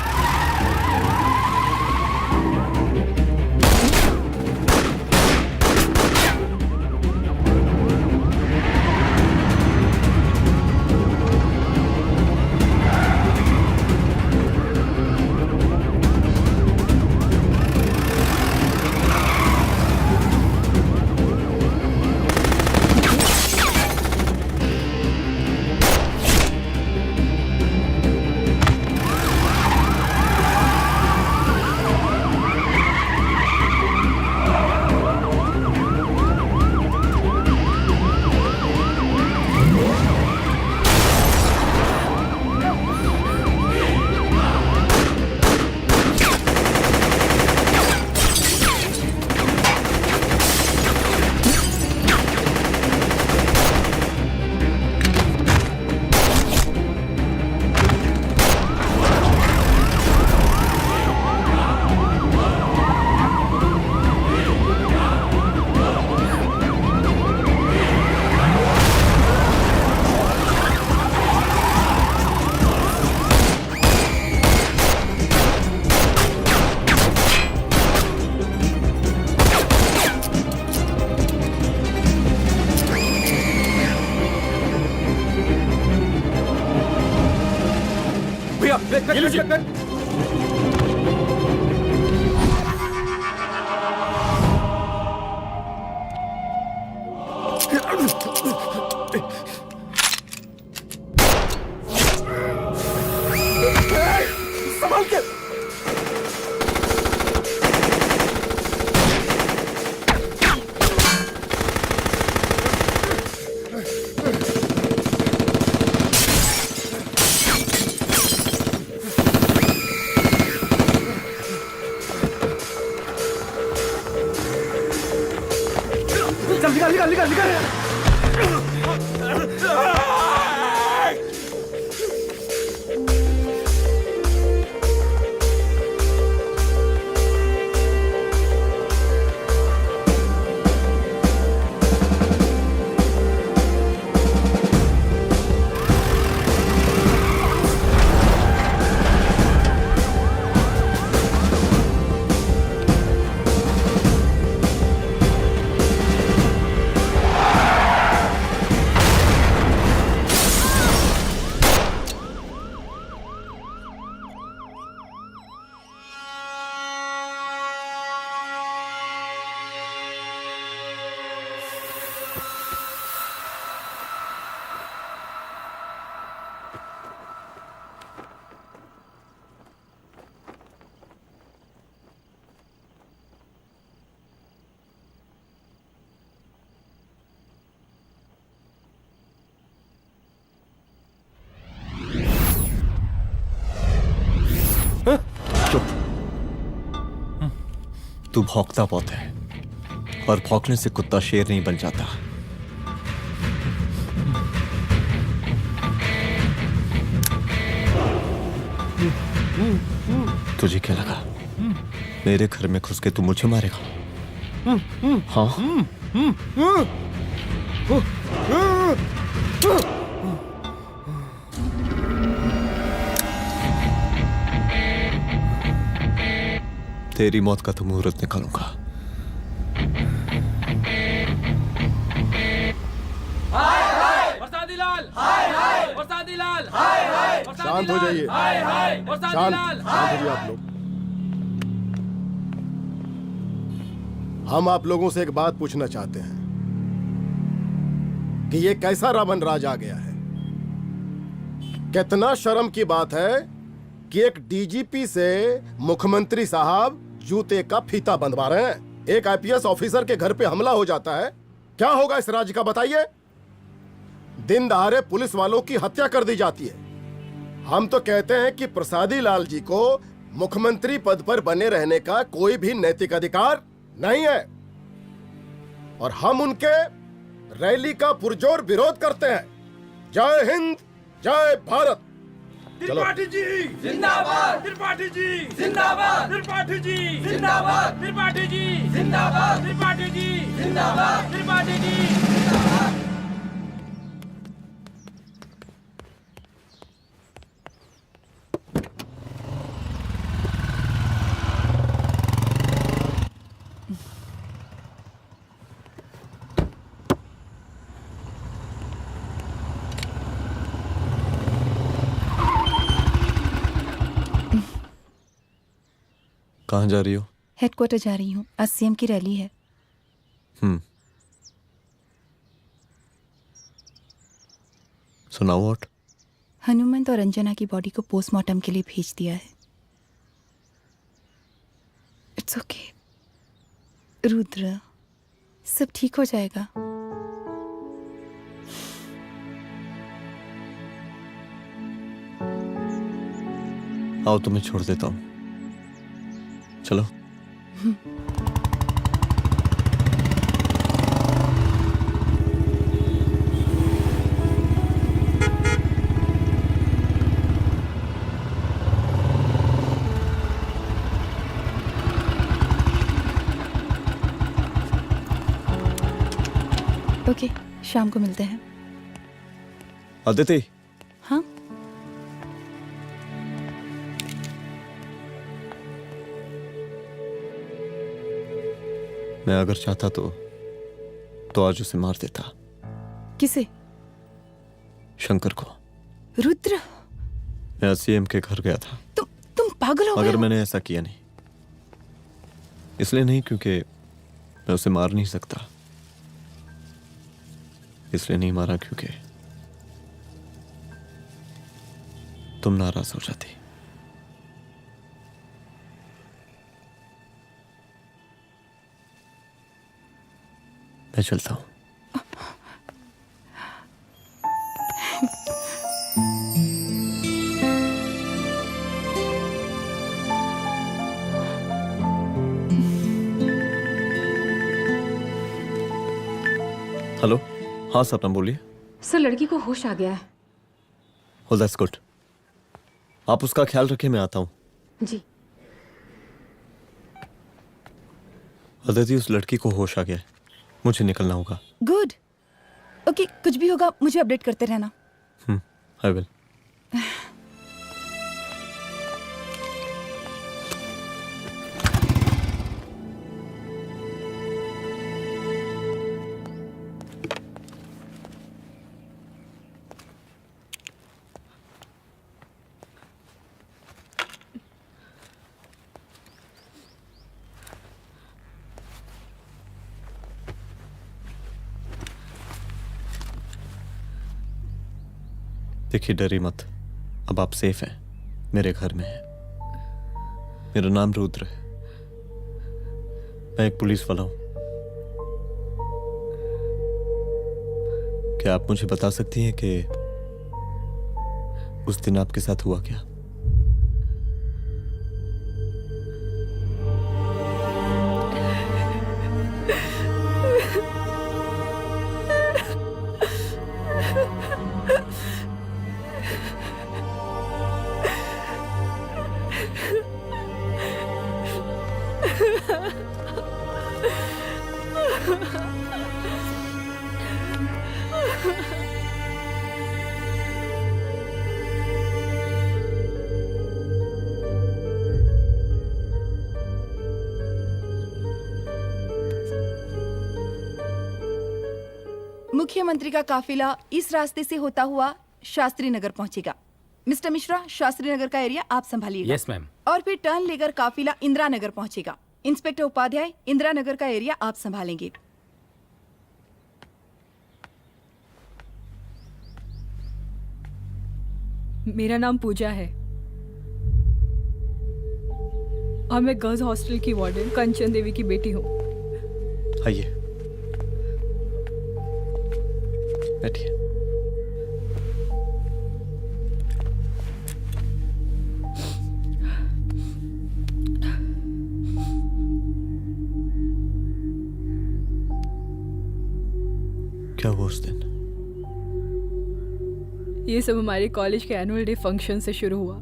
संभाल के। निकाल निकाल निकाल निकाल। तू भौंकता बहुत है, और भौंकने से कुत्ता शेर नहीं बन जाता। तुझे क्या लगा मेरे घर में घुस के तू मुझे मारेगा? हाँ? तेरी मौत का तो मुहूर्त निकालूंगा। शांत हो जाइए, शांत हो जाइए आप लोग। हम आप लोगों से एक बात पूछना चाहते हैं कि ये कैसा रावण राज आ गया है? कितना शर्म की बात है कि एक डीजीपी से मुख्यमंत्री साहब जूते का फीता बंधवा रहे हैं। एक आईपीएस ऑफिसर के घर पे हमला हो जाता है, क्या होगा इस राज्य का बताइए? दिन दहाड़े पुलिस वालों की हत्या कर दी जाती है। हम तो कहते हैं कि प्रसादी लाल जी को मुख्यमंत्री पद पर बने रहने का कोई भी नैतिक अधिकार नहीं है, और हम उनके रैली का पुरजोर विरोध करते हैं। जय हिंद, जय भारत। त्रिपाठी जी जिंदाबाद, त्रिपाठी जी जिंदाबाद, त्रिपाठी जी जिंदाबाद, त्रिपाठी जी जिंदाबाद, त्रिपाठी जी जिंदाबाद, त्रिपाठी जी जिंदाबाद। कहाँ जा रही हो? हेडक्वार्टर जा रही हूँ, आज सीएम की रैली है। सुनाओ व्हाट? हनुमंत और अंजना की बॉडी को पोस्टमार्टम के लिए भेज दिया है। इट्स ओके रुद्र, सब ठीक हो जाएगा। आओ तुम्हें छोड़ देता हूँ, चलो। ओके, शाम को मिलते हैं। अदिति। हाँ? मैं अगर चाहता तो आज उसे मार देता। किसे? शंकर को। रुद्र, मैं सीएम के घर गया था। तुम पागल हो गए मगर हो? मैंने ऐसा किया नहीं, इसलिए नहीं क्योंकि मैं उसे मार नहीं सकता, इसलिए नहीं मारा क्योंकि तुम नाराज हो जाती। मैं चलता हूं। हेलो, हाँ सपना बोलिए। सर, लड़की को होश आ गया है। Oh, that's good. आप उसका ख्याल रखें, मैं आता हूँ। जी। अदिति, उस लड़की को होश आ गया है, मुझे निकलना होगा। गुड। ओके, कुछ भी होगा मुझे अपडेट करते रहना। I will. देखिए, डरी मत, अब आप सेफ हैं, मेरे घर में हैं। मेरा नाम रुद्र है, मैं एक पुलिस वाला हूं। क्या आप मुझे बता सकती हैं कि उस दिन आपके साथ हुआ क्या? मुख्यमंत्री का काफिला इस रास्ते से होता हुआ शास्त्री नगर पहुंचेगा। मिस्टर मिश्रा, शास्त्री नगर का एरिया आप संभालिएगा। Yes ma'am. और फिर टर्न लेकर काफिला इंदिरा नगर पहुंचेगा। इंस्पेक्टर उपाध्याय, इंदिरा नगर का एरिया आप संभालेंगे। मेरा नाम पूजा है और मैं गर्ल्स हॉस्टल की वार्डन कंचन देवी की बेटी हूँ। आइए, बैठिए। क्या हुआ उस दिन? ये सब हमारे कॉलेज के एनुअल डे फंक्शन से शुरू हुआ।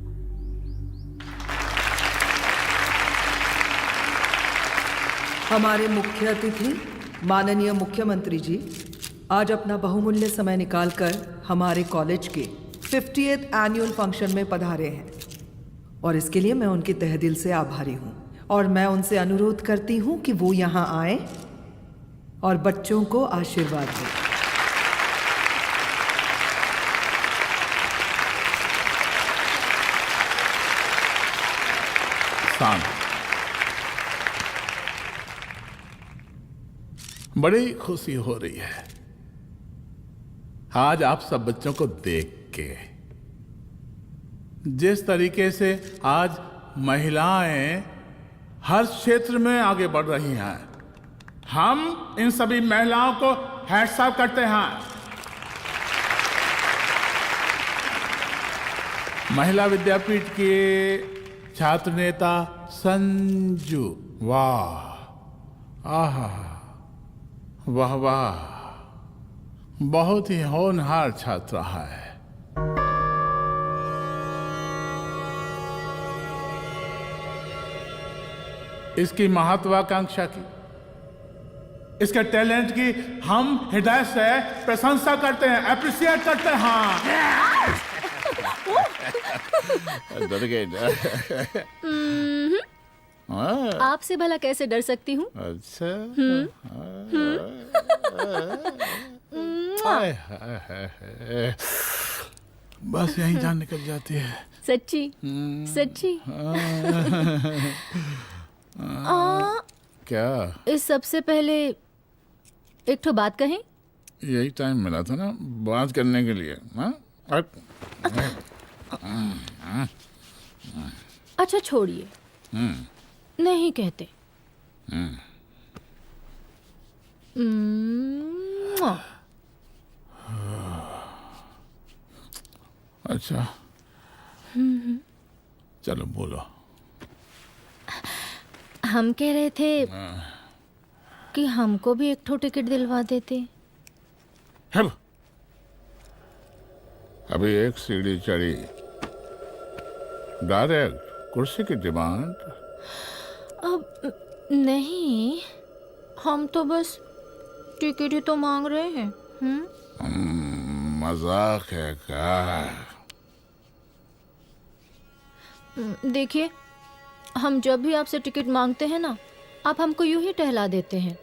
हमारे मुख्य अतिथि माननीय मुख्यमंत्री जी आज अपना बहुमूल्य समय निकालकर हमारे कॉलेज के 50th एनुअल फंक्शन में पधारे हैं और इसके लिए मैं उनके तहे दिल से आभारी हूँ और मैं उनसे अनुरोध करती हूँ कि वो यहाँ आए और बच्चों को आशीर्वाद दें। बड़ी खुशी हो रही है आज आप सब बच्चों को देख के। जिस तरीके से आज महिलाएं हर क्षेत्र में आगे बढ़ रही हैं, हम इन सभी महिलाओं को हैट्स ऑफ करते हैं। महिला विद्यापीठ के छात्र नेता संजू, वाह, आहा, वाह वाह, बहुत ही होनहार छात्र है। इसकी महत्वाकांक्षा की, इसके टैलेंट की हम हृदय से प्रशंसा करते हैं, अप्रिशिएट करते हैं। डर गए। आपसे भला कैसे डर सकती हूँ? अच्छा। बस यहीं जान निकल जाती है। सच्ची सच्ची। क्या? इस सबसे पहले एक ठो बात कहें? यही टाइम मिला था ना बात करने के लिए। अच्छा छोड़िए, नहीं कहते। अच्छा चलो बोलो। हम कह रहे थे कि हमको भी एक ठो टिकट दिलवा देते। अभी एक सीढ़ी चढ़ी, डायरेक्ट कुर्सी की डिमांड। अब नहीं, हम तो बस टिकट ही तो मांग रहे हैं। मजाक है क्या? देखिए, हम जब भी आपसे टिकट मांगते हैं ना, आप हमको यूं ही टहला देते हैं।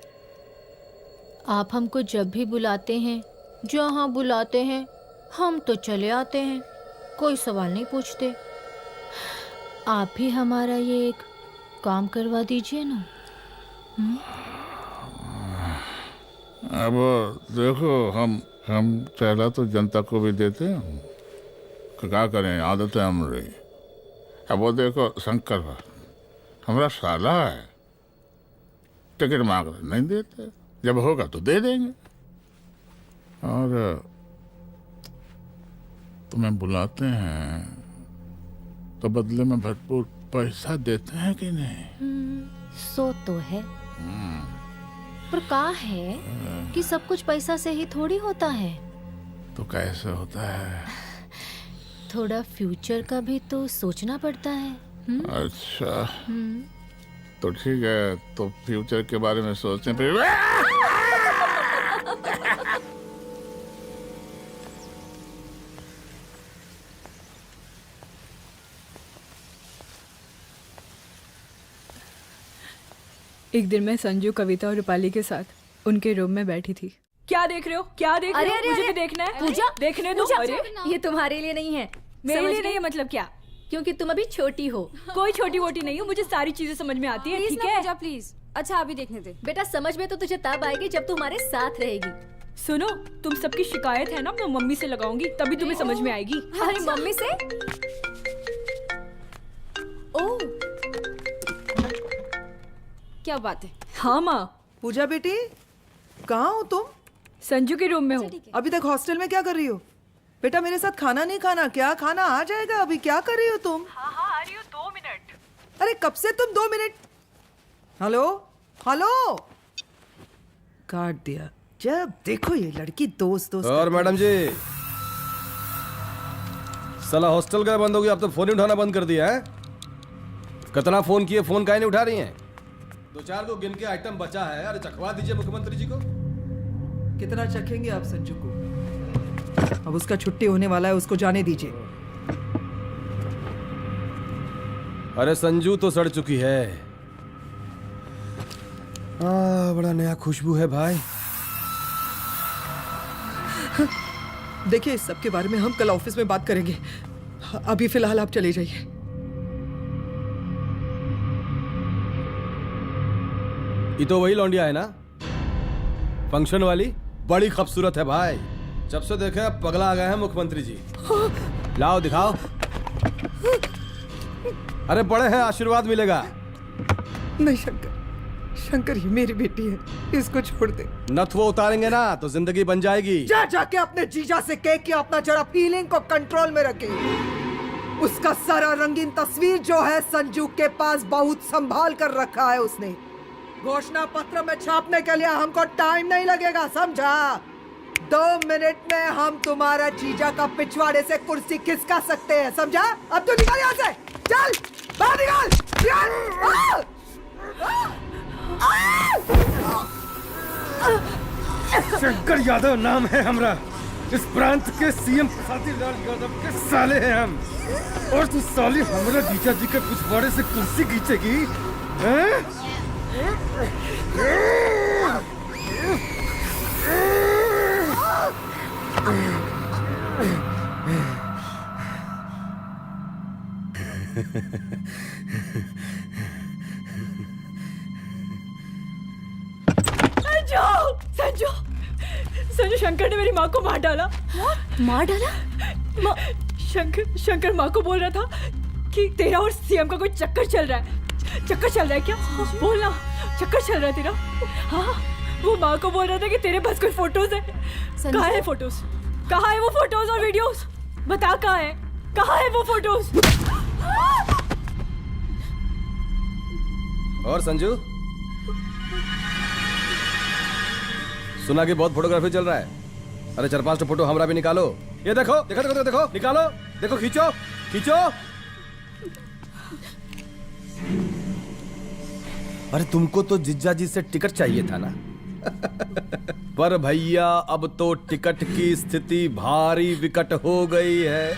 आप हमको जब भी बुलाते हैं, जहाँ बुलाते हैं, हम तो चले आते हैं, कोई सवाल नहीं पूछते। आप ही हमारा ये एक काम करवा दीजिए ना। अब देखो, हम टहला तो जनता को भी देते हैं, क्या करें, आदत है हमारी। अब वो देखो शंकर हमारा साला है, टिकट मांग रहे नहीं देते, जब होगा तो दे देंगे। और तुम्हें बुलाते हैं तो बदले में भरपूर पैसा देते हैं कि नहीं? सो तो है, पर का है कि सब कुछ पैसा से ही थोड़ी होता है। तो कैसे होता है? थोड़ा फ्यूचर का भी तो सोचना पड़ता है। अच्छा तो ठीक है, तो फ्यूचर के बारे में सोचने पे एक दिन मैं संजू, कविता और रूपाली के साथ उनके रूम में बैठी थी। क्या देख रहे हो? क्या देख रहे हो? मुझे भी देखना है। पूजा, देखने दो। पूजा, अरे ये तुम्हारे लिए नहीं है। मेरे समझ लिए नहीं गई? है मतलब क्या? क्योंकि तुम अभी छोटी हो। कोई छोटी वोटी नहीं हूँ, मुझे सारी चीजें समझ में आती है। ठीक है पूजा प्लीज। अच्छा अभी देखने दे। बेटा समझ में तो तुझे तब आएगी जब तू हमारे साथ रहेगी। सुनो, तुम सबकी शिकायत है ना, मैं मम्मी से लगाऊंगी, तभी तुम्हें समझ में आएगी। अरे मम्मी से? ओह क्या बात है। हाँ माँ। पूजा बेटी, कहाँ हो तुम? संजू के रूम में हूँ। अभी तक हॉस्टल में क्या कर रही हो? बेटा मेरे साथ खाना नहीं खाना क्या? खाना आ जाएगा, अभी क्या कर रही हो तुम? हाँ हाँ आ रही हो, 2 मिनट। अरे कब से तुम 2 मिनट? हेलो हेलो, काट दिया। जब देखो ये लड़की दोस्त दोस्त। और मैडम जी, साला हॉस्टल का बंद हो गया, आप तो फोन ही उठाना बंद कर दिया है। कितना फोन किए, फोन काहे नहीं उठा रही हैं? 2-4 को गिन के आइटम बचा है, अरे चखवा दीजिए मुख्यमंत्री जी को। कितना चखेंगे आप संजू को? अब उसका छुट्टी होने वाला है, उसको जाने दीजिए। अरे संजू तो सड़ चुकी है। बड़ा नया खुशबू है भाई। देखिए इस सब के बारे में हम कल ऑफिस में बात करेंगे, अभी फिलहाल आप चले जाइए। ये तो वही लौंडिया है ना, फंक्शन वाली? बड़ी खूबसूरत है भाई, जब से देखे पगला आ गए हैं मुख्यमंत्री जी। लाओ दिखाओ। अरे बड़े हैं, आशीर्वाद मिलेगा। नहीं शंकर, शंकर ये मेरी बेटी है, इसको छोड़ दे। नथ वो उतारेंगे ना तो जिंदगी बन जाएगी। जा जाके अपने जीजा से कह के अपना जरा फीलिंग को कंट्रोल में रखे। उसका सारा रंगीन तस्वीर जो है संजू के पास बहुत संभाल कर रखा है उसने। घोषणा पत्र में छापने के लिए हमको टाइम नहीं लगेगा, समझा? 2 मिनट में हम तुम्हारा जीजा का पिछवाड़े से कुर्सी खिसका सकते हैं, समझा? अब तो निकल यहाँ से, चल बाहर निकल, निकल। शंकर यादव नाम है हमरा, इस प्रांत के सीएम प्रसादी लाल यादव के साले हैं हम। और तू साली हमरा जीजा जी के पिछवाड़े से कुर्सी खींचेगी, हैं? संजू, संजू शंकर ने मेरी माँ को मार डाला। मार डाला? शंकर माँ को बोल रहा था कि तेरा और सीएम का कोई चक्कर चल रहा है। चक्कर चल रहा है क्या? बोलना, चक्कर चल रहा है तेरा? हाँ, वो माँ को बोल रहा था कि तेरे पास कोई फोटोज है। कहाँ है फोटोज? कहाँ है वो फोटोज और वीडियोस? बता कहाँ है? कहाँ है वो फोटोज? और संजू, सुना कि बहुत फोटोग्राफी चल रहा है। अरे 4-5 फोटो हमरा भी निकालो। ये देखो देखो देखो देखो, निकालो, देखो, खींचो खींचो। अरे तुमको तो जिज्जा जी से टिकट चाहिए था ना। पर भैया अब तो टिकट की स्थिति भारी विकट हो गई है।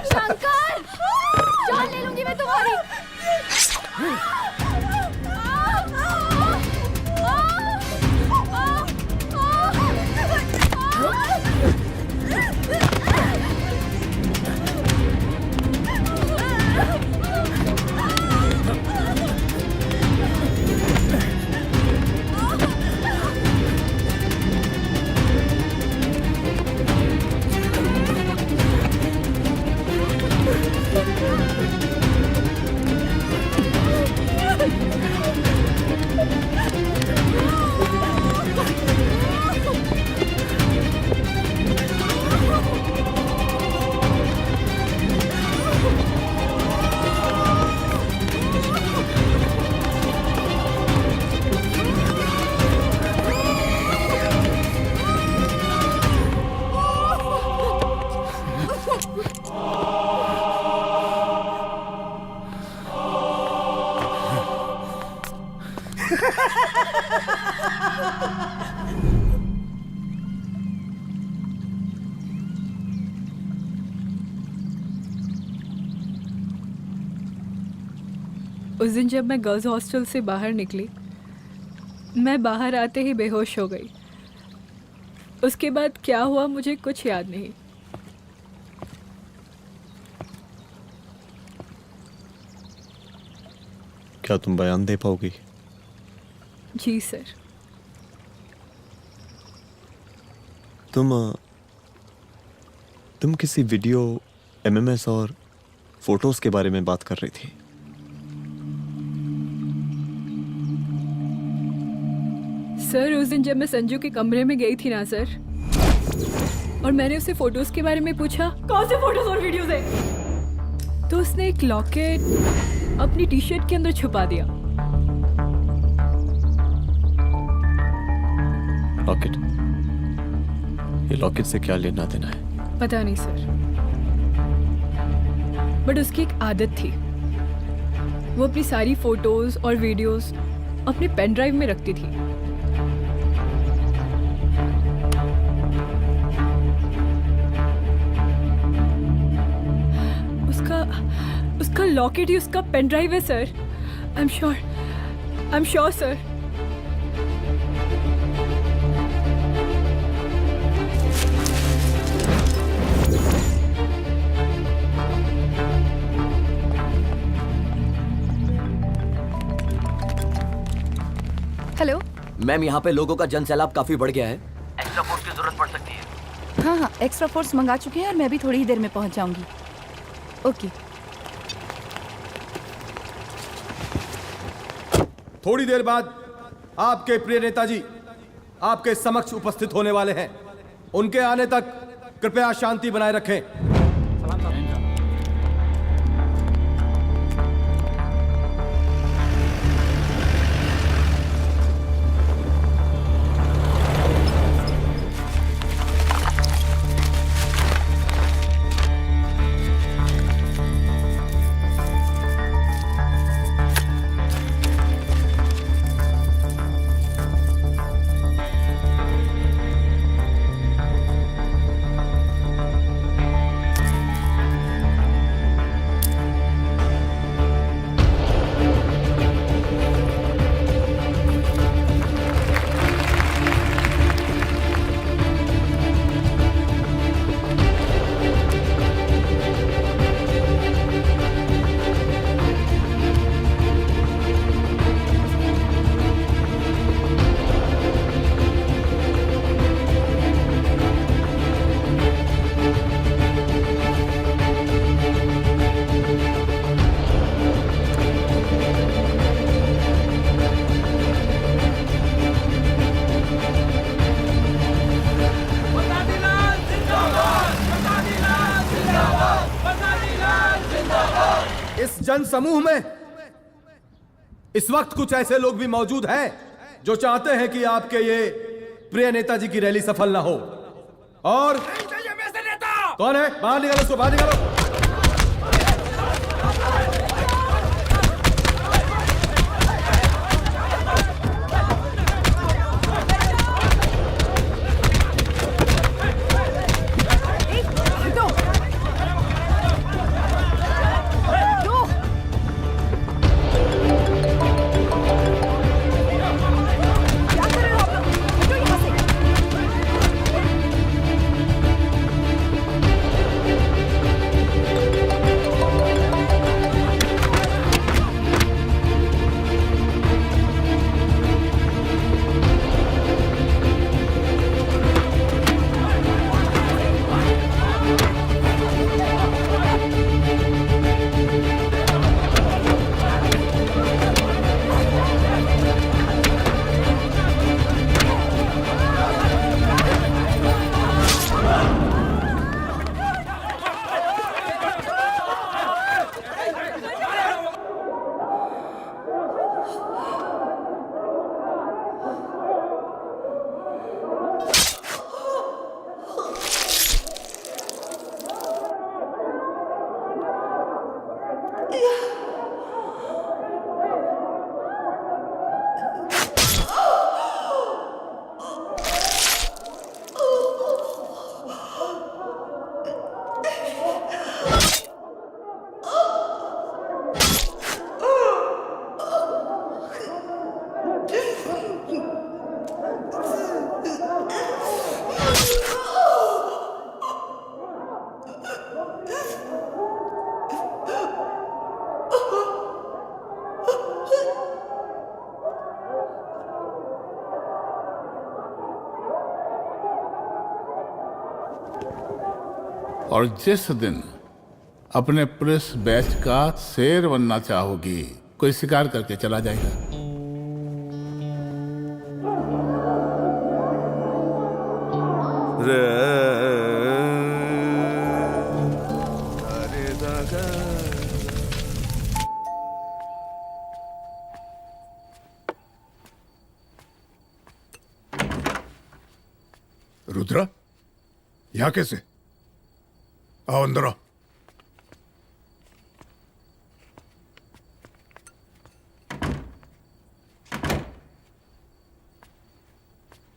शंकर, जान ले लूंगी मैं तुम्हारी। उस दिन जब मैं गर्ल्स हॉस्टल से बाहर निकली, मैं बाहर आते ही बेहोश हो गई। उसके बाद क्या हुआ मुझे कुछ याद नहीं। क्या तुम बयान दे पाओगी? जी सर। तुम किसी वीडियो, एमएमएस और फोटोज के बारे में बात कर रही थी। सर उस दिन जब मैं संजू के कमरे में गई थी ना सर, और मैंने उससे फोटोज के बारे में पूछा कौन से फोटोज और वीडियोज है, तो उसने एक लॉकेट अपनी टी शर्ट के अंदर छुपा दिया। लॉकेट? ये लॉकेट से क्या लेना देना है? पता नहीं सर, बट उसकी एक आदत थी, वो अपनी सारी फोटोज और वीडियोस अपने पेन ड्राइव में रखती थी। उसका लॉकेट ही उसका पेन ड्राइव है sir. I am sure sir. Hello ma'am, यहाँ पे लोगों का जन सैलाब काफी बढ़ गया है। एक्स्ट्रा फोर्स की जरूरत पड़ सकती है। हाँ हाँ, एक्स्ट्रा फोर्स मंगा चुके हैं और मैं भी थोड़ी ही देर में पहुंच जाऊंगी। ओके। थोड़ी देर बाद आपके प्रिय नेताजी आपके समक्ष उपस्थित होने वाले हैं। उनके आने तक कृपया शांति बनाए रखें। जन समूह में इस वक्त कुछ ऐसे लोग भी मौजूद हैं जो चाहते हैं कि आपके ये प्रिय नेताजी की रैली सफल ना हो। और कौन है? बाहर निकालो उसको, बाहर निकालो। और जिस दिन अपने पुलिस बैच का शेर बनना चाहोगी, कोई शिकार करके चला जाएगा। रुद्रा, यहाँ कैसे? आओ अंदर आओ।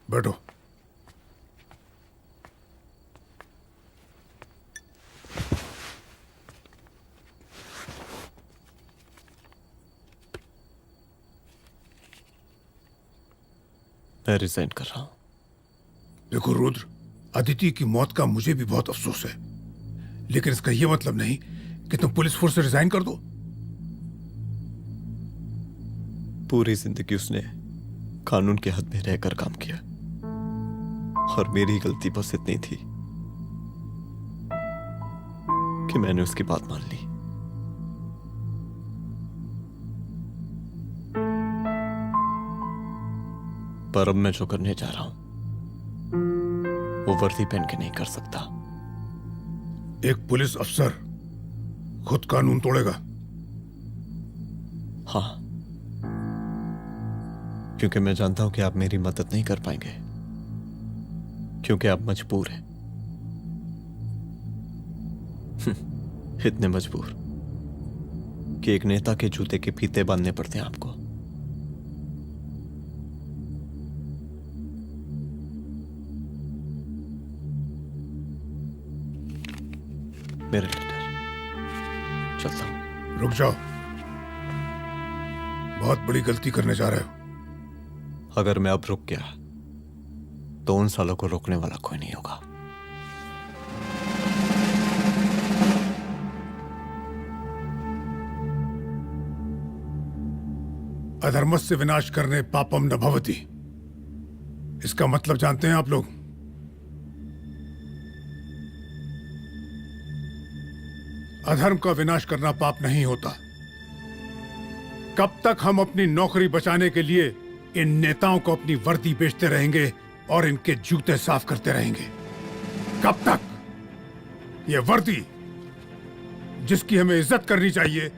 बैठो। मैं रिजाइन कर रहा हूं। देखो रुद्र, अदिति की मौत का मुझे भी बहुत अफसोस है, लेकिन इसका यह मतलब नहीं कि तुम पुलिस फोर्स से रिजाइन कर दो। पूरी जिंदगी उसने कानून के हद में रहकर काम किया और मेरी गलती बस इतनी थी कि मैंने उसकी बात मान ली। पर अब मैं जो करने जा रहा हूं वो वर्दी पहन के नहीं कर सकता। एक पुलिस अफसर खुद कानून तोड़ेगा? हाँ, क्योंकि मैं जानता हूं कि आप मेरी मदद नहीं कर पाएंगे, क्योंकि आप मजबूर हैं। इतने मजबूर कि एक नेता के जूते के फीते बांधने पड़ते हैं आपको। मेरे लीडर, चलता हूं। रुक जाओ, बहुत बड़ी गलती करने जा रहे हो। अगर मैं अब रुक गया तो उन सालों को रोकने वाला कोई नहीं होगा। अधर्मस्य विनाश करने पापम न भवति, इसका मतलब जानते हैं आप लोग? अधर्म का विनाश करना पाप नहीं होता। कब तक हम अपनी नौकरी बचाने के लिए इन नेताओं को अपनी वर्दी बेचते रहेंगे और इनके जूते साफ करते रहेंगे? कब तक? ये वर्दी जिसकी हमें इज्जत करनी चाहिए,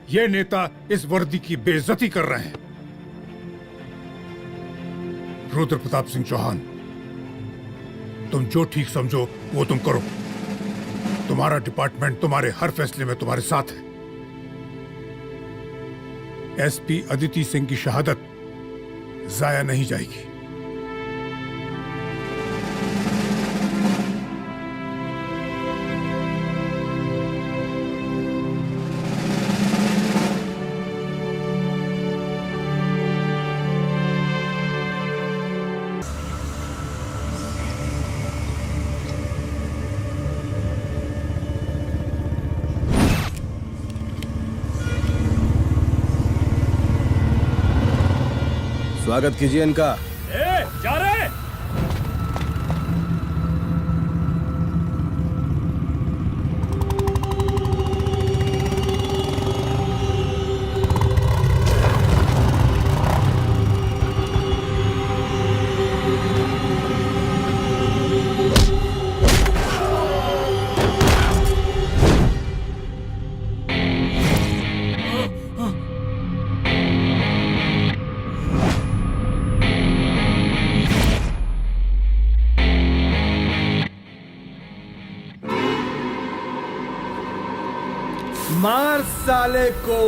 ये नेता इस वर्दी की बेइज्जती कर रहे हैं। रुद्र प्रताप सिंह चौहान, तुम जो ठीक समझो वो तुम करो। तुम्हारा डिपार्टमेंट तुम्हारे हर फैसले में तुम्हारे साथ है। एसपी अदिति सिंह की शहादत जाया नहीं जाएगी। स्वागत कीजिए इनका। जा रहे। मार साले को।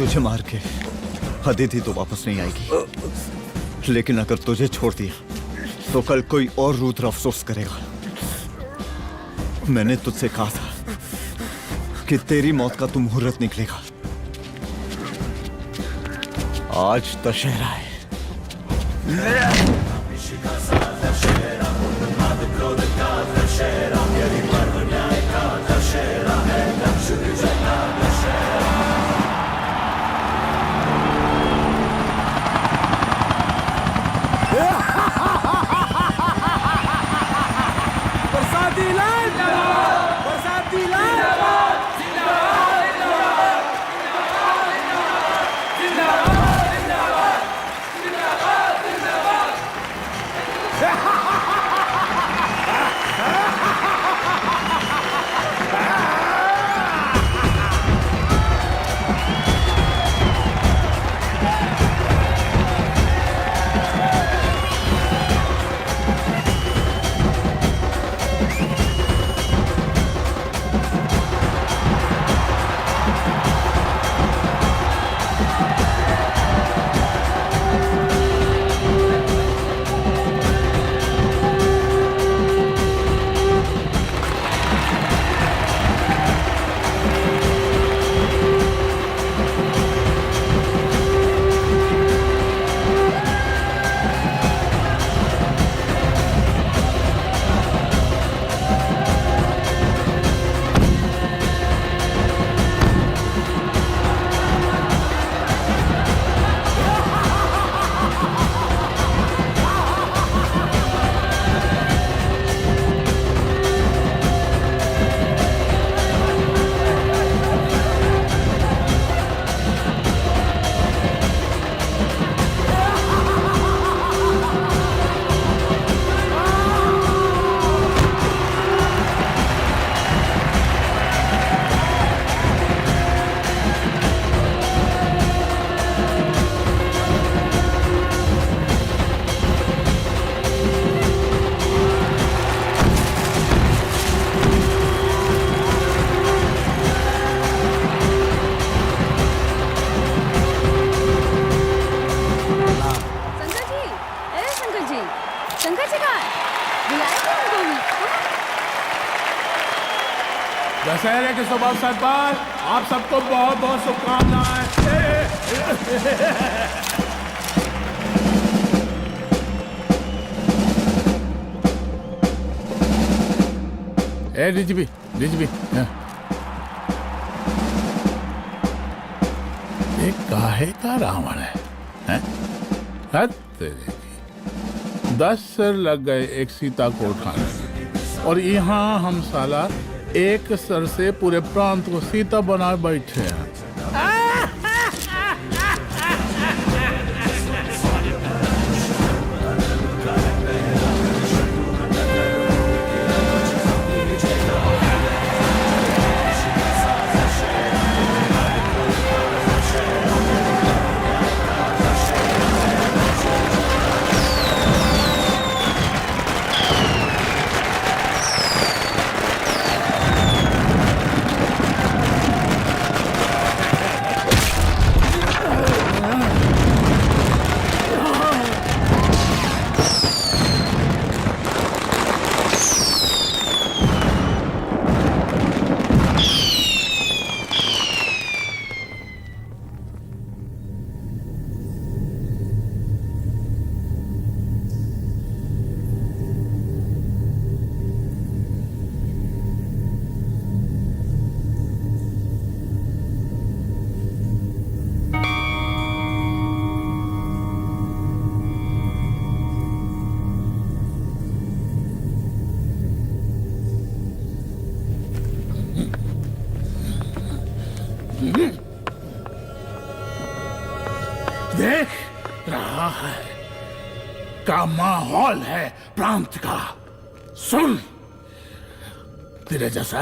तुझे मार के अदिति तो वापस नहीं आएगी, लेकिन अगर तुझे छोड़ दिया तो कल कोई और रुद्र अफसोस करेगा। मैंने तुझसे कहा था कि तेरी मौत का तो मुहूर्त निकलेगा। आज दशहरा है। बरसाती लाल बरसाती लाल दशहरे के शुभ अवसर पर आप सबको बहुत बहुत शुभकामनाएं। ए डीजीपी ये काहे का रावण है, हैं? हद तेरे की। 10 सिर लग गए एक सीता को उठाने में, और यहाँ हम साला एक सर से पूरे प्रांत को सीता बना बैठे हैं। देख रहा है का माहौल है प्रांत का। सुन, तेरे जैसा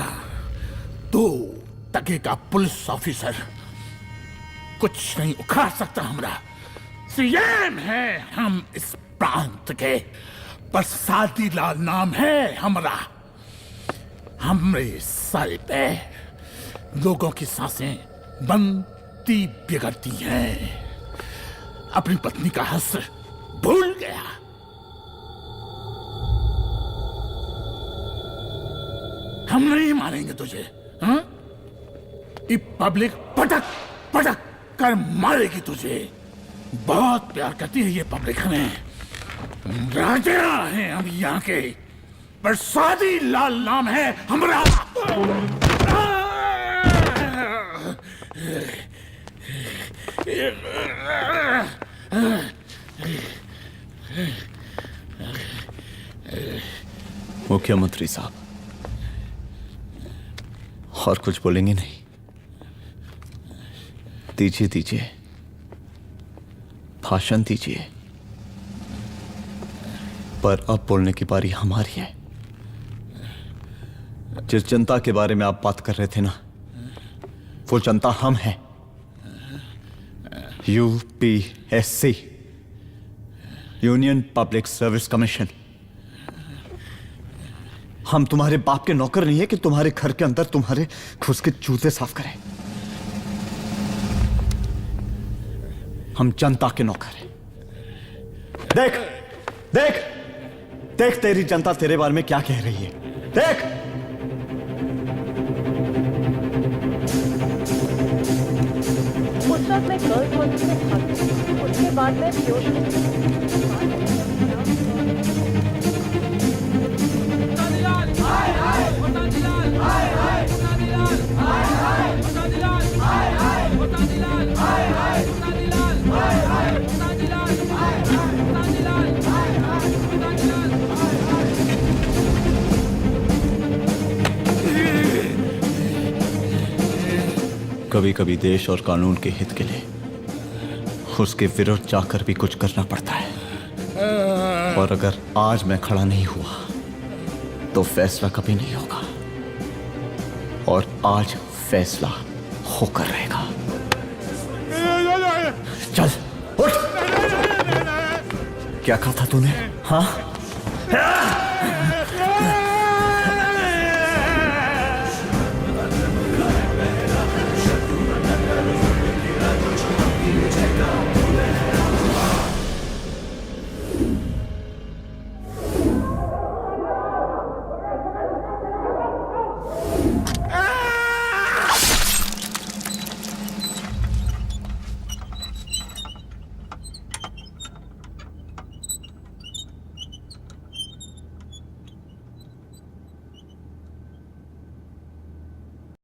2 टके का पुलिस ऑफिसर कुछ नहीं उखाड़ सकता। हमरा सीएम है हम इस प्रांत के, बरसाती लाल नाम है हमरा। हमरे सर पे लोगों की सांसें बंद पति बिगड़ती है, अपनी पत्नी का हश्र भूल गया। हम नहीं मारेंगे तुझे, हाँ? ये पब्लिक पटक पटक कर मारेगी तुझे। बहुत प्यार करती है ये पब्लिक हमें। राजा हैं हम यहाँ के, प्रसादी लाल नाम है हमारा। मुख्यमंत्री साहब, और कुछ बोलेंगे नहीं? दीजिए दीजिए, भाषण दीजिए। पर अब बोलने की बारी हमारी है। जिस जनता के बारे में आप बात कर रहे थे ना, वो जनता हम हैं। UPSC, union public service commission. हम तुम्हारे बाप के नौकर नहीं है कि तुम्हारे घर के अंदर तुम्हारे घुस के जूते साफ करें। हम जनता के नौकर हैं। देख देख देख, तेरी जनता तेरे बारे में क्या कह रही है। देख, उस वक्त मैं गर्ल्स हॉस्टल में भागी, उसके बाद मैं बेहोश हो गई। कभी कभी देश और कानून के हित के लिए उसके विरुद्ध जाकर भी कुछ करना पड़ता है। और अगर आज मैं खड़ा नहीं हुआ तो फैसला कभी नहीं होगा, और आज फैसला होकर रहेगा। चल उठ। क्या कहा था तूने? हाँ,